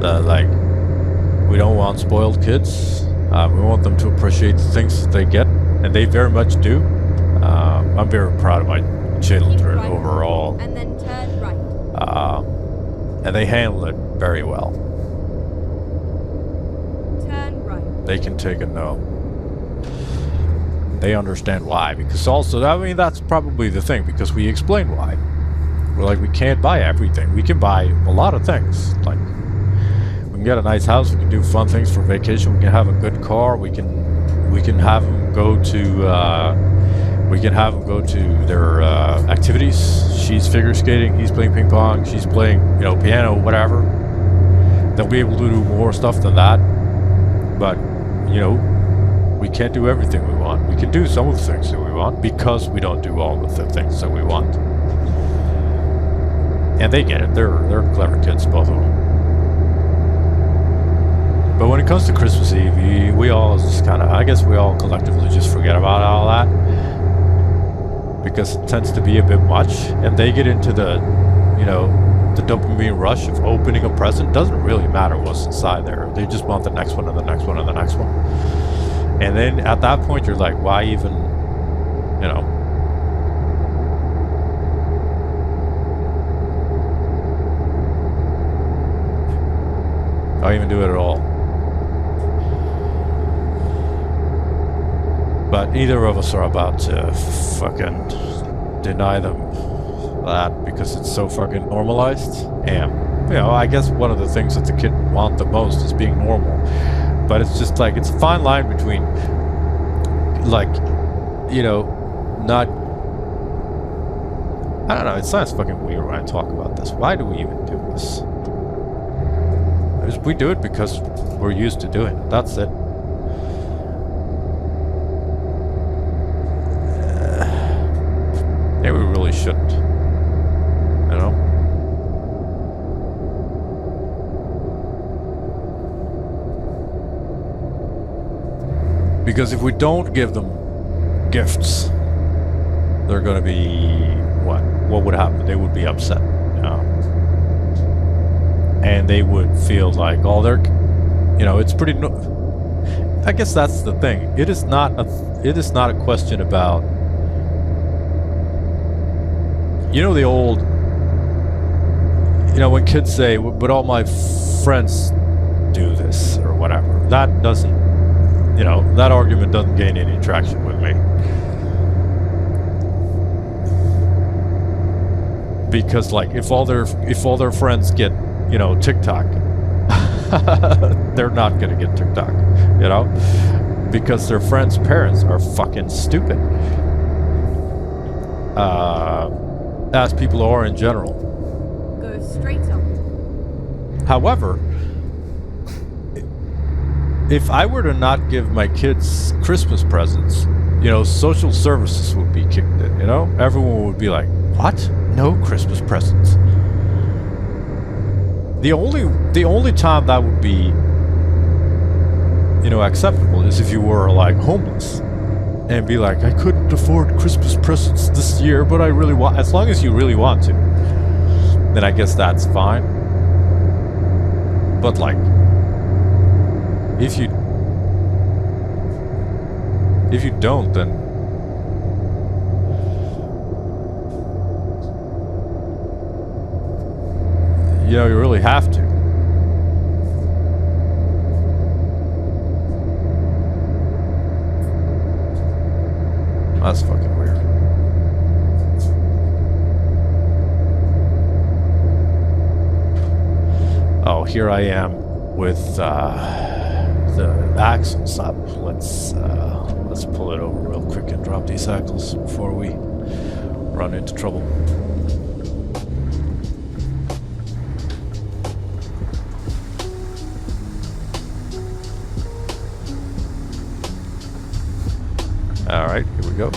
Like, we don't want spoiled kids. We want them to appreciate the things that they get, and they very much do. I'm very proud of my children right. overall. And then turn right. And they handle it very well. Turn right. They can take a no. They understand why, because also, I mean, that's probably the thing, because we explain why. We're like, we can't buy everything. We can buy a lot of things. Like, we can get a nice house, we can do fun things for vacation, we can have a good car, we can have them go to their activities. She's figure skating, he's playing ping pong, she's playing, you know, piano, whatever. They'll be able to do more stuff than that. But, you know, we can't do everything we want. We can do some of the things that we want because we don't do all of the things that we want. And they get it. They're clever kids, both of them. But when it comes to Christmas Eve, we all just kind of, I guess we all collectively just forget about all that. Because it tends to be a bit much. And they get into the, you know, the dopamine rush of opening a present. Doesn't really matter what's inside there. They just want the next one and the next one and the next one. And then at that point, you're like, why even, you know? Why even do it at all? But neither of us are about to fucking deny them that because it's so fucking normalized. And, you know, I guess one of the things that the kid want the most is being normal. But it's just like, it's a fine line between, like, you know, not... I don't know, it sounds fucking weird when I talk about this. Why do we even do this? We do it because we're used to doing it. That's it. Maybe we really shouldn't. You know? Because if we don't give them gifts, they're going to be what? What would happen? They would be upset, you know? And they would feel like, oh, they're, you know, it's pretty. I guess that's the thing. It is not a question about, the old, when kids say, but all my friends do this or whatever. That doesn't, that argument doesn't gain any traction with me. Because like if all their friends get, TikTok, they're not going to get TikTok, because their friends' parents are fucking stupid. As people are in general. Go straight on. However, if I were to not give my kids Christmas presents, social services would be kicked in, Everyone would be like, what? No Christmas presents. The only time that would be, acceptable is if you were like homeless and be like, I couldn't afford Christmas presents this year, but I really want, as long as you really want to, then I guess that's fine. But like, if you don't, then you really have to. That's fucking weird. Oh, here I am with the axles up. Let's pull it over real quick and drop these axles before we run into trouble. All right, here we go.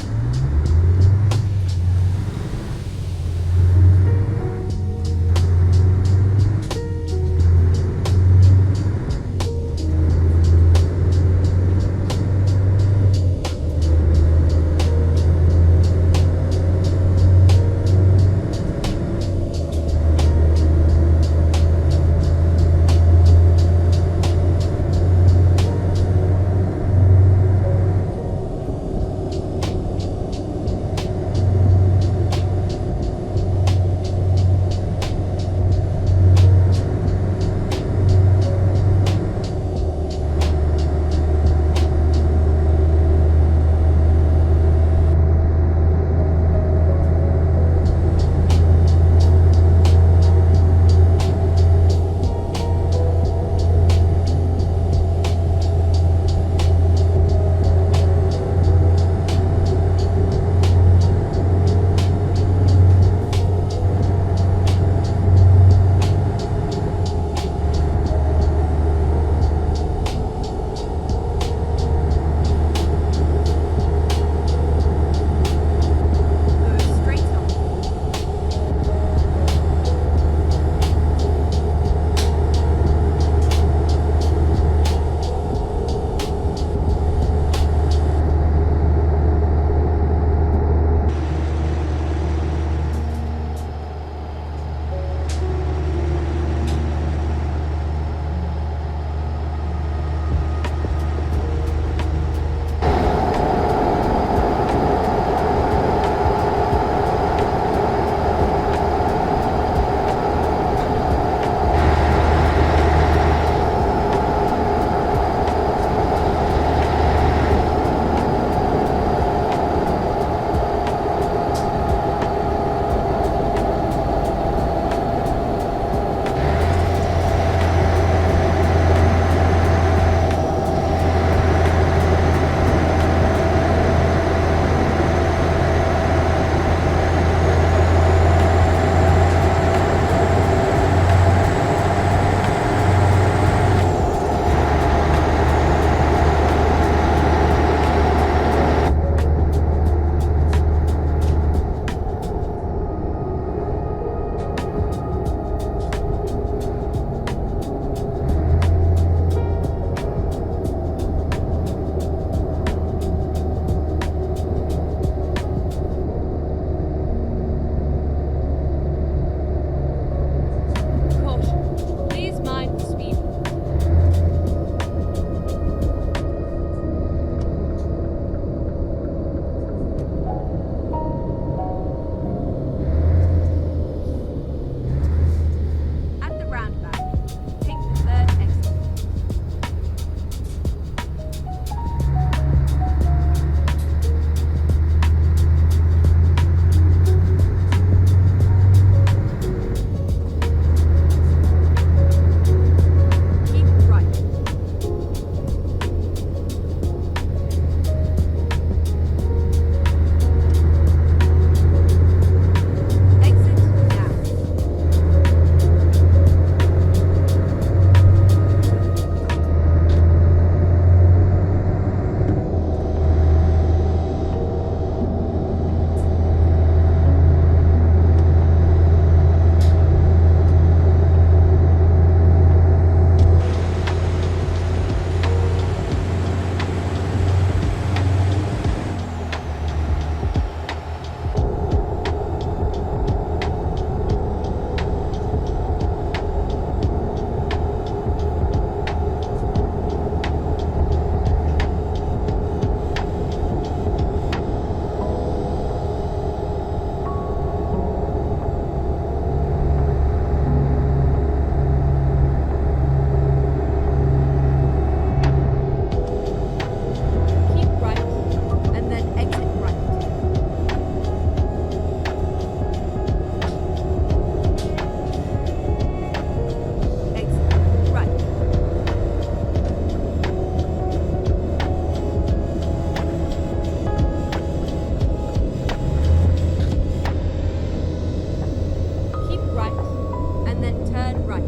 right.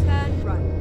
Turn right.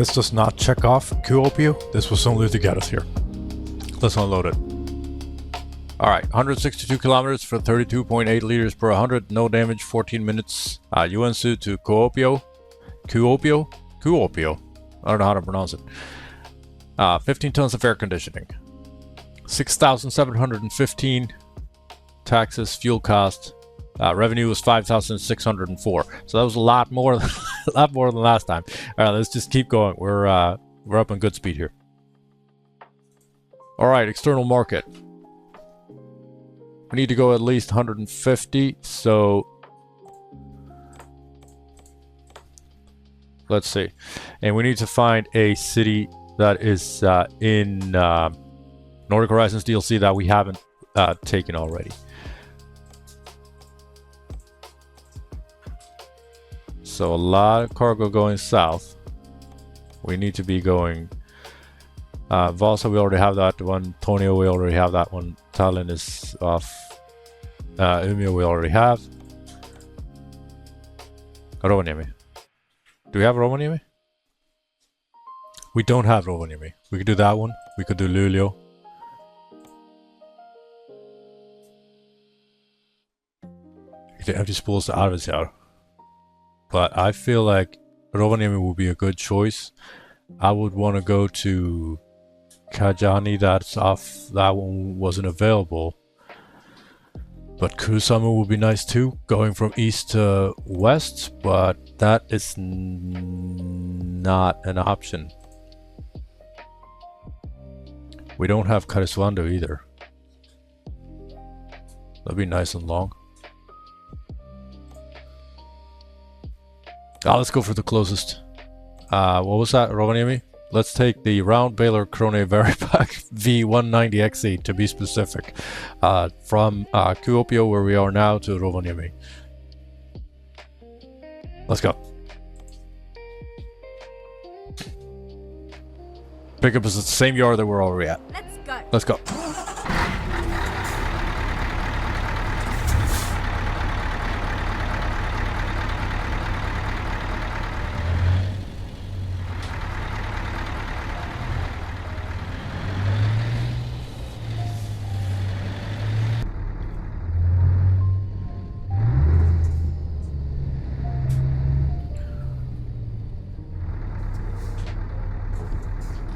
Let's just not check off Kuopio. This was only to get us here. Let's unload it. Alright, 162 kilometers for 32.8 liters per 100. No damage, 14 minutes. Yuansu to Kuopio. Kuopio. I don't know how to pronounce it. 15 tons of air conditioning. 6,715 taxes, fuel cost. Revenue was 5,604. So that was a lot more than, a lot more than last time. Alright, let's just keep going. We're up on good speed here. Alright, external market. We need to go at least 150, so let's see. And we need to find a city that is in Nordic Horizons DLC that we haven't taken already. So a lot of cargo going south. We need to be going Vasa, we already have that one. Tonio, we already have that one. Tallinn is off. Umeå, we already have. Rovaniemi. Do we have Rovaniemi? We don't have Rovaniemi. We could do that one. We could do Luleå. The empty spools to Arvidsjaur. But I feel like Rovaniemi would be a good choice. I would want to go to Kajani, that's off. That one wasn't available. But Kuusamo would be nice too, going from east to west, but that is not an option. We don't have Karesuando either. That'd be nice and long. Let's go for the closest. What was that, Rovaniemi? Let's take the round Baylor Krone Veripack V190XE to be specific. From Kuopio, where we are now, to Rovaniemi. Let's go. Pickup is at the same yard that we're already at. Let's go. Let's go.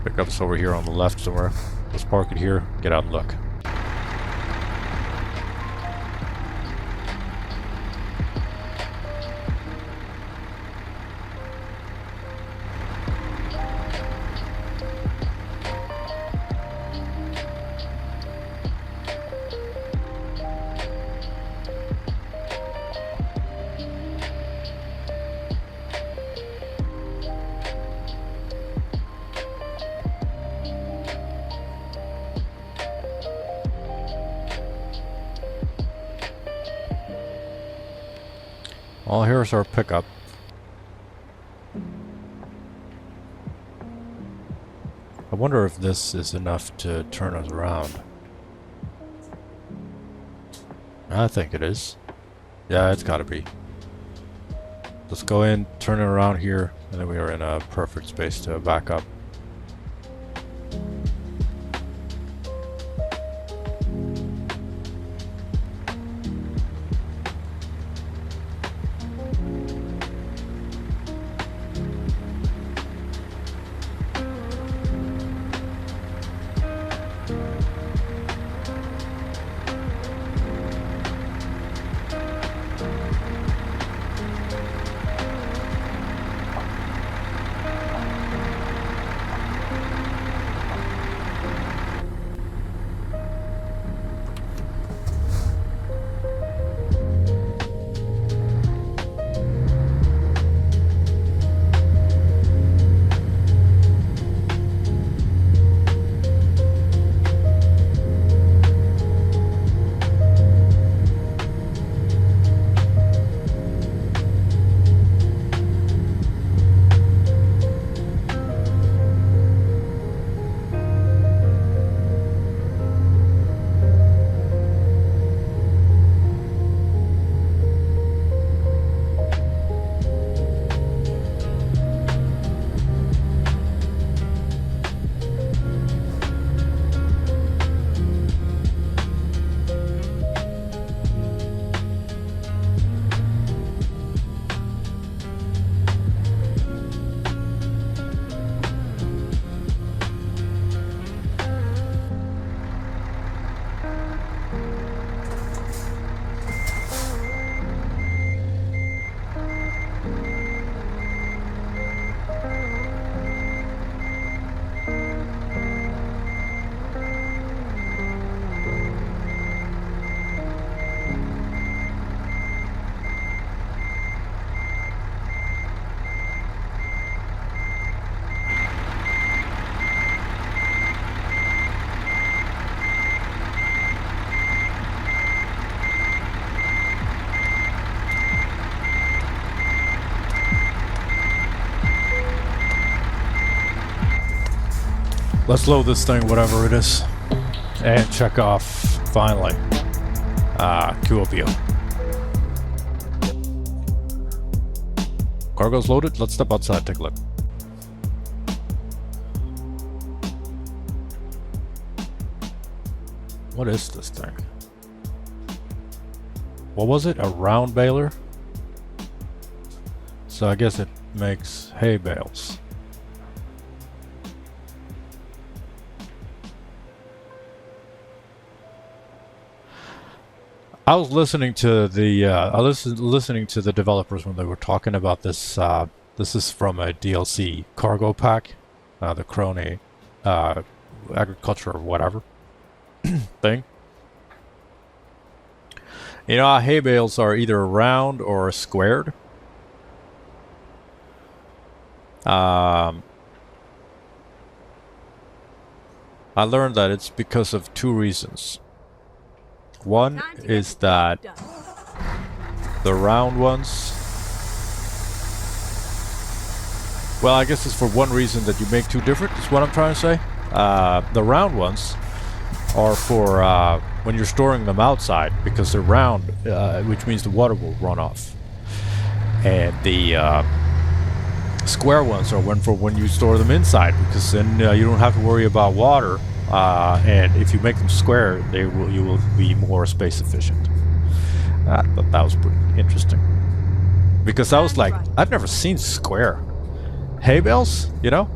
Pickup's over here on the left somewhere. Let's park it here, get out and look. Well, here's our pickup. I wonder if this is enough to turn us around. I think it is. Yeah, it's gotta be. Let's go in, turn it around here, and then we are in a perfect space to back up. Let's load this thing, whatever it is, and check off, finally, Kuopio. Cargo's loaded. Let's step outside, take a look. What is this thing? What was it? A round baler? So I guess it makes hay bales. I was listening to the listening to the developers when they were talking about this. This is from a DLC cargo pack, the Crony agriculture or whatever thing. You know how hay bales are either round or squared? I learned that it's because of two reasons. One is that the round ones, well, I guess it's for one reason that you make two different, is what I'm trying to say. The round ones are for when you're storing them outside, because they're round, which means the water will run off. And the square ones are when you store them inside, because then you don't have to worry about water. And if you make them square, you will be more space efficient. I thought that was pretty interesting, because I was like, I've never seen square hay bales, you know.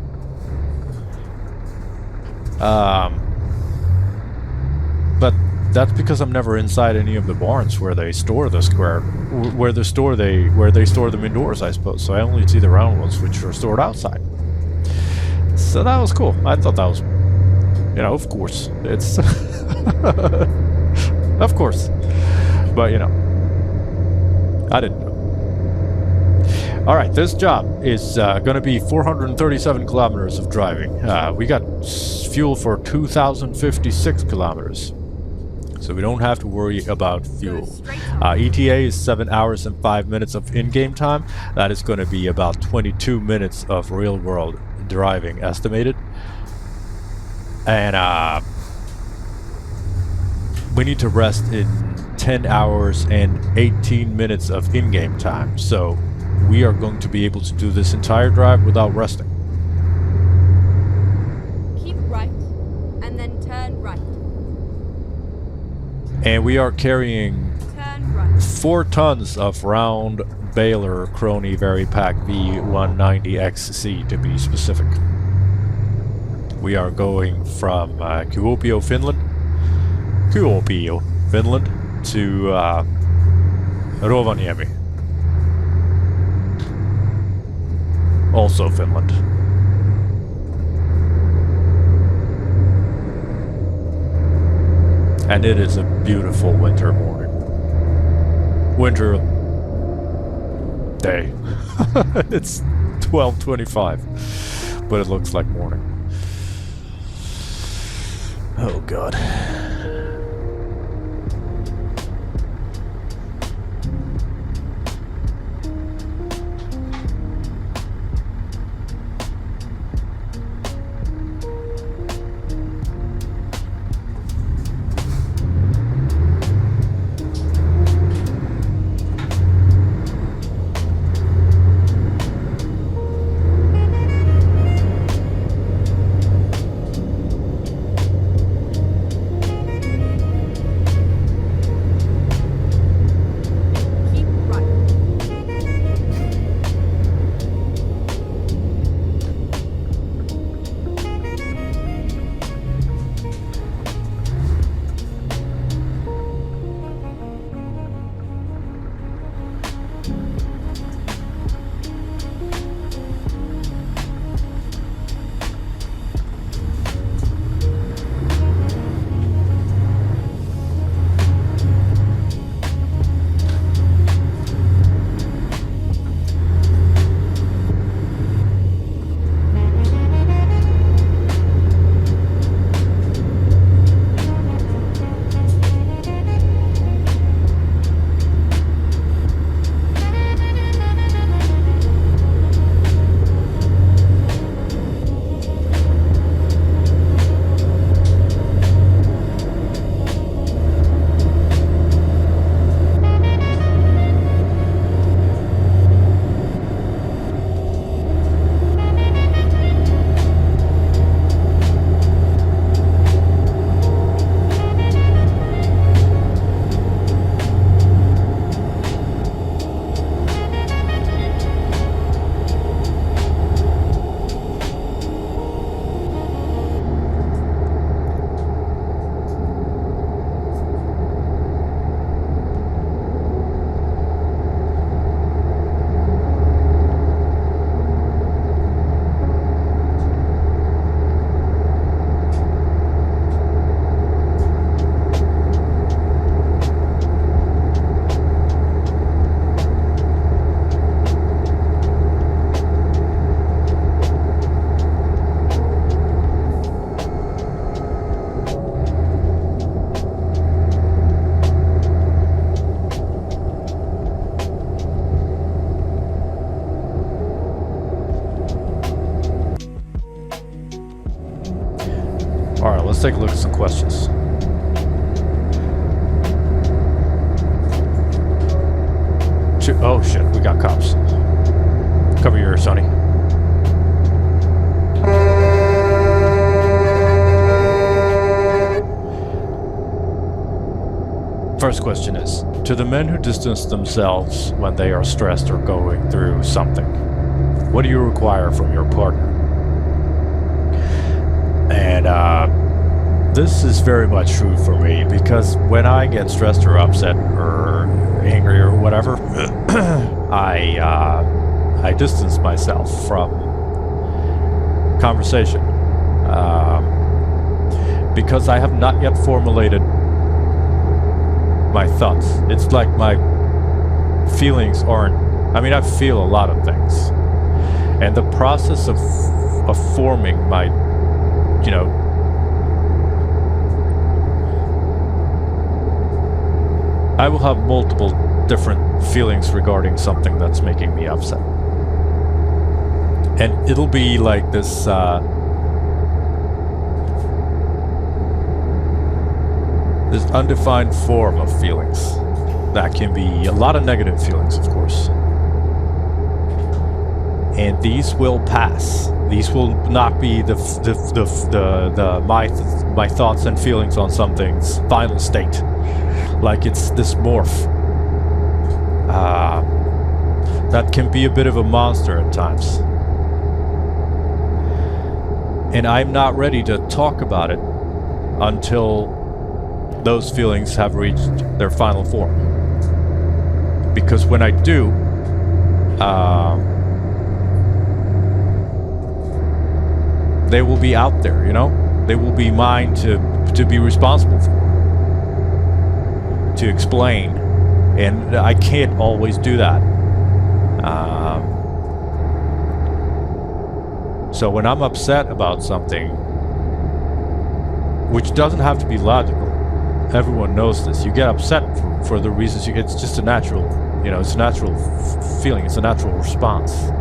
But that's because I'm never inside any of the barns where they store the square, where they store them indoors, I suppose. So I only see the round ones, which are stored outside. So that was cool. I thought that was, you know, of course, it's of course, but you know, I didn't know. All right, this job is going to be 437 kilometers of driving. We got fuel for 2,056 kilometers. So we don't have to worry about fuel. ETA is 7 hours and 5 minutes of in-game time. That is going to be about 22 minutes of real-world driving estimated. And we need to rest in 10 hours and 18 minutes of in-game time. So we are going to be able to do this entire drive without resting. Keep right, and then turn right. And we are carrying 4 tons of round baler Crony Varipack V190XC to be specific. We are going from Kuopio, Finland to Rovaniemi, also Finland. And it is a beautiful winter morning. Winter day. It's 12:25, but it looks like morning. Oh God. take a look at some questions. Oh shit, we got cops. Cover your ears, Sonny. First question is, to the men who distance themselves when they are stressed or going through something, what do you require from your partner? And this is very much true for me, because when I get stressed or upset or angry or whatever, I distance myself from conversation, because I have not yet formulated my thoughts. It's like my feelings aren't. I mean, I feel a lot of things, and the process of forming my, you know, I will have multiple different feelings regarding something that's making me upset. And it'll be like this, this undefined form of feelings. That can be a lot of negative feelings, of course. And these will pass. These will not be my thoughts and feelings on something's final state. Like it's this morph. That can be a bit of a monster at times. And I'm not ready to talk about it until those feelings have reached their final form. Because when I do, they will be out there, you know? They will be mine to be responsible for, to explain. And I can't always do that. So when I'm upset about something, which doesn't have to be logical, everyone knows this. You get upset for the reasons you get. It's just a natural, you know, it's a natural feeling. It's a natural response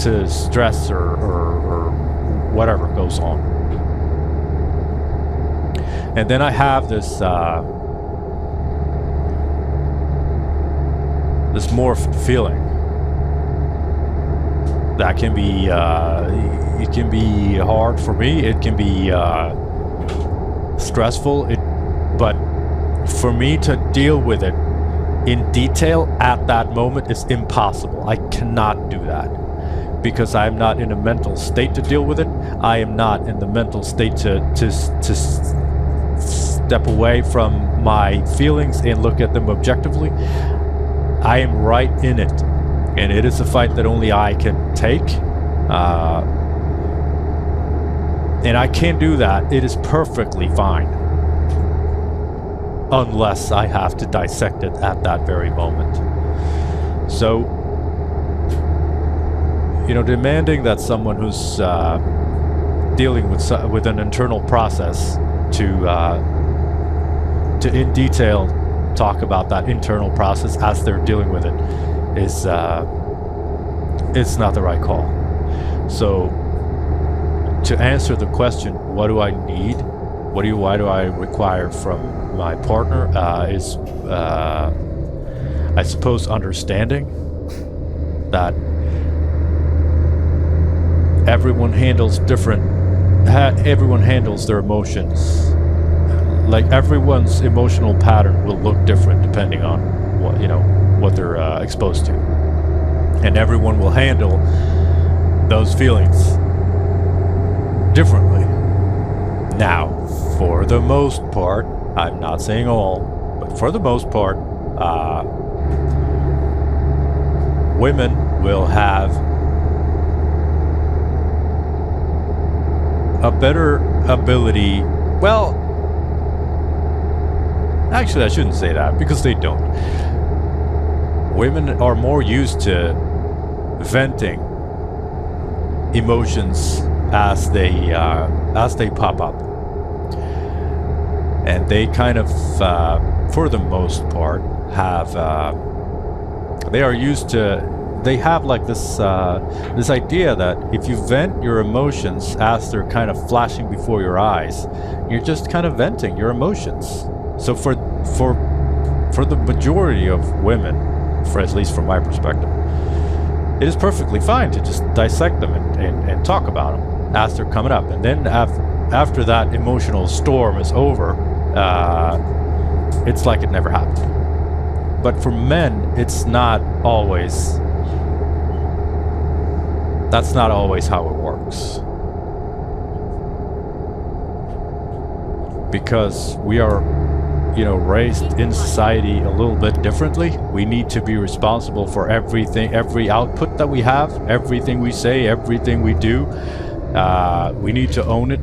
to stress or whatever goes on. And then I have this this morphed feeling that can be it can be hard for me. It can be stressful. But for me to deal with it in detail at that moment is impossible. I cannot do that because I'm not in a mental state to deal with it. I am not in the mental state to step away from my feelings and look at them objectively. I am right in it, and it is a fight that only I can take. And I can't do that. It is perfectly fine. Unless I have to dissect it at that very moment. So, you know, demanding that someone who's dealing with an internal process to in detail talk about that internal process as they're dealing with it is it's not the right call. So, to answer the question, what do I need? Why do I require from my partner is, I suppose, understanding that everyone handles everyone handles their emotions. Like everyone's emotional pattern will look different depending on what they're exposed to, and everyone will handle those feelings differently. Now, for the most part, I'm not saying all, but for the most part, women will have a better ability. Well, actually, I shouldn't say that because they don't. Women are more used to venting emotions as they pop up. And they kind of, for the most part, they are used to they have like this idea that if you vent your emotions as they're kind of flashing before your eyes, you're just kind of venting your emotions. So for the majority of women, at least from my perspective, it is perfectly fine to just dissect them and talk about them as they're coming up. And then after that emotional storm is over, it's like it never happened. But for men, it's not always... That's not always how it works. Because we are, raised in society a little bit differently. We need to be responsible for everything, every output that we have, everything we say, everything we do. We need to own it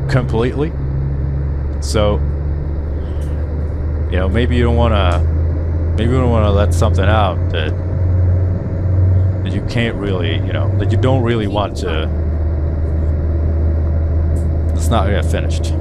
completely. So, maybe you don't want to let something out that you can't really, that you don't really want to. It's not yet finished.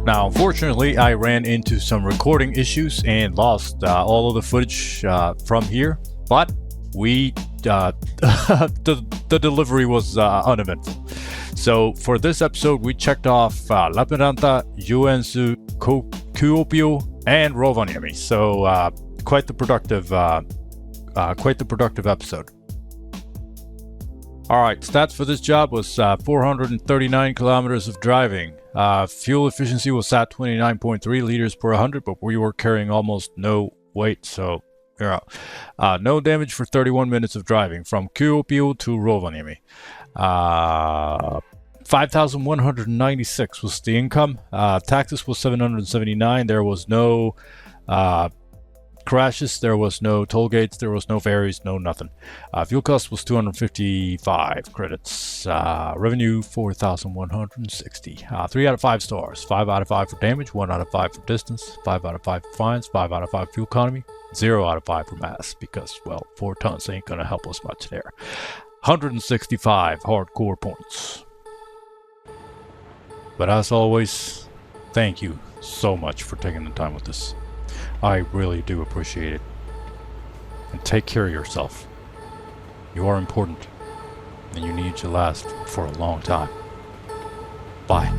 Now, unfortunately, I ran into some recording issues and lost all of the footage from here, but the delivery was uneventful. So for this episode, we checked off Lappeenranta, Joensuu, Kuopio, and Rovaniemi. So quite the productive episode. All right, stats for this job was 439 kilometers of driving. Fuel efficiency was at 29.3 liters per 100, but we were carrying almost no weight, so yeah. No damage for 31 minutes of driving from Kuopio to Rovaniemi. 5,196 was the income. Taxes was 779. There was no crashes, there was no toll gates, there was no ferries, no nothing. Fuel cost was 255 credits. Revenue 4,160. 3 out of 5 stars. 5 out of 5 for damage, 1 out of 5 for distance, 5 out of 5 for fines, 5 out of 5 fuel economy, 0 out of 5 for mass, because, well, 4 tons ain't gonna help us much there. 165 hardcore points. But as always, thank you so much for taking the time with this. I really do appreciate it. And take care of yourself. You are important, and you need to last for a long time. Bye.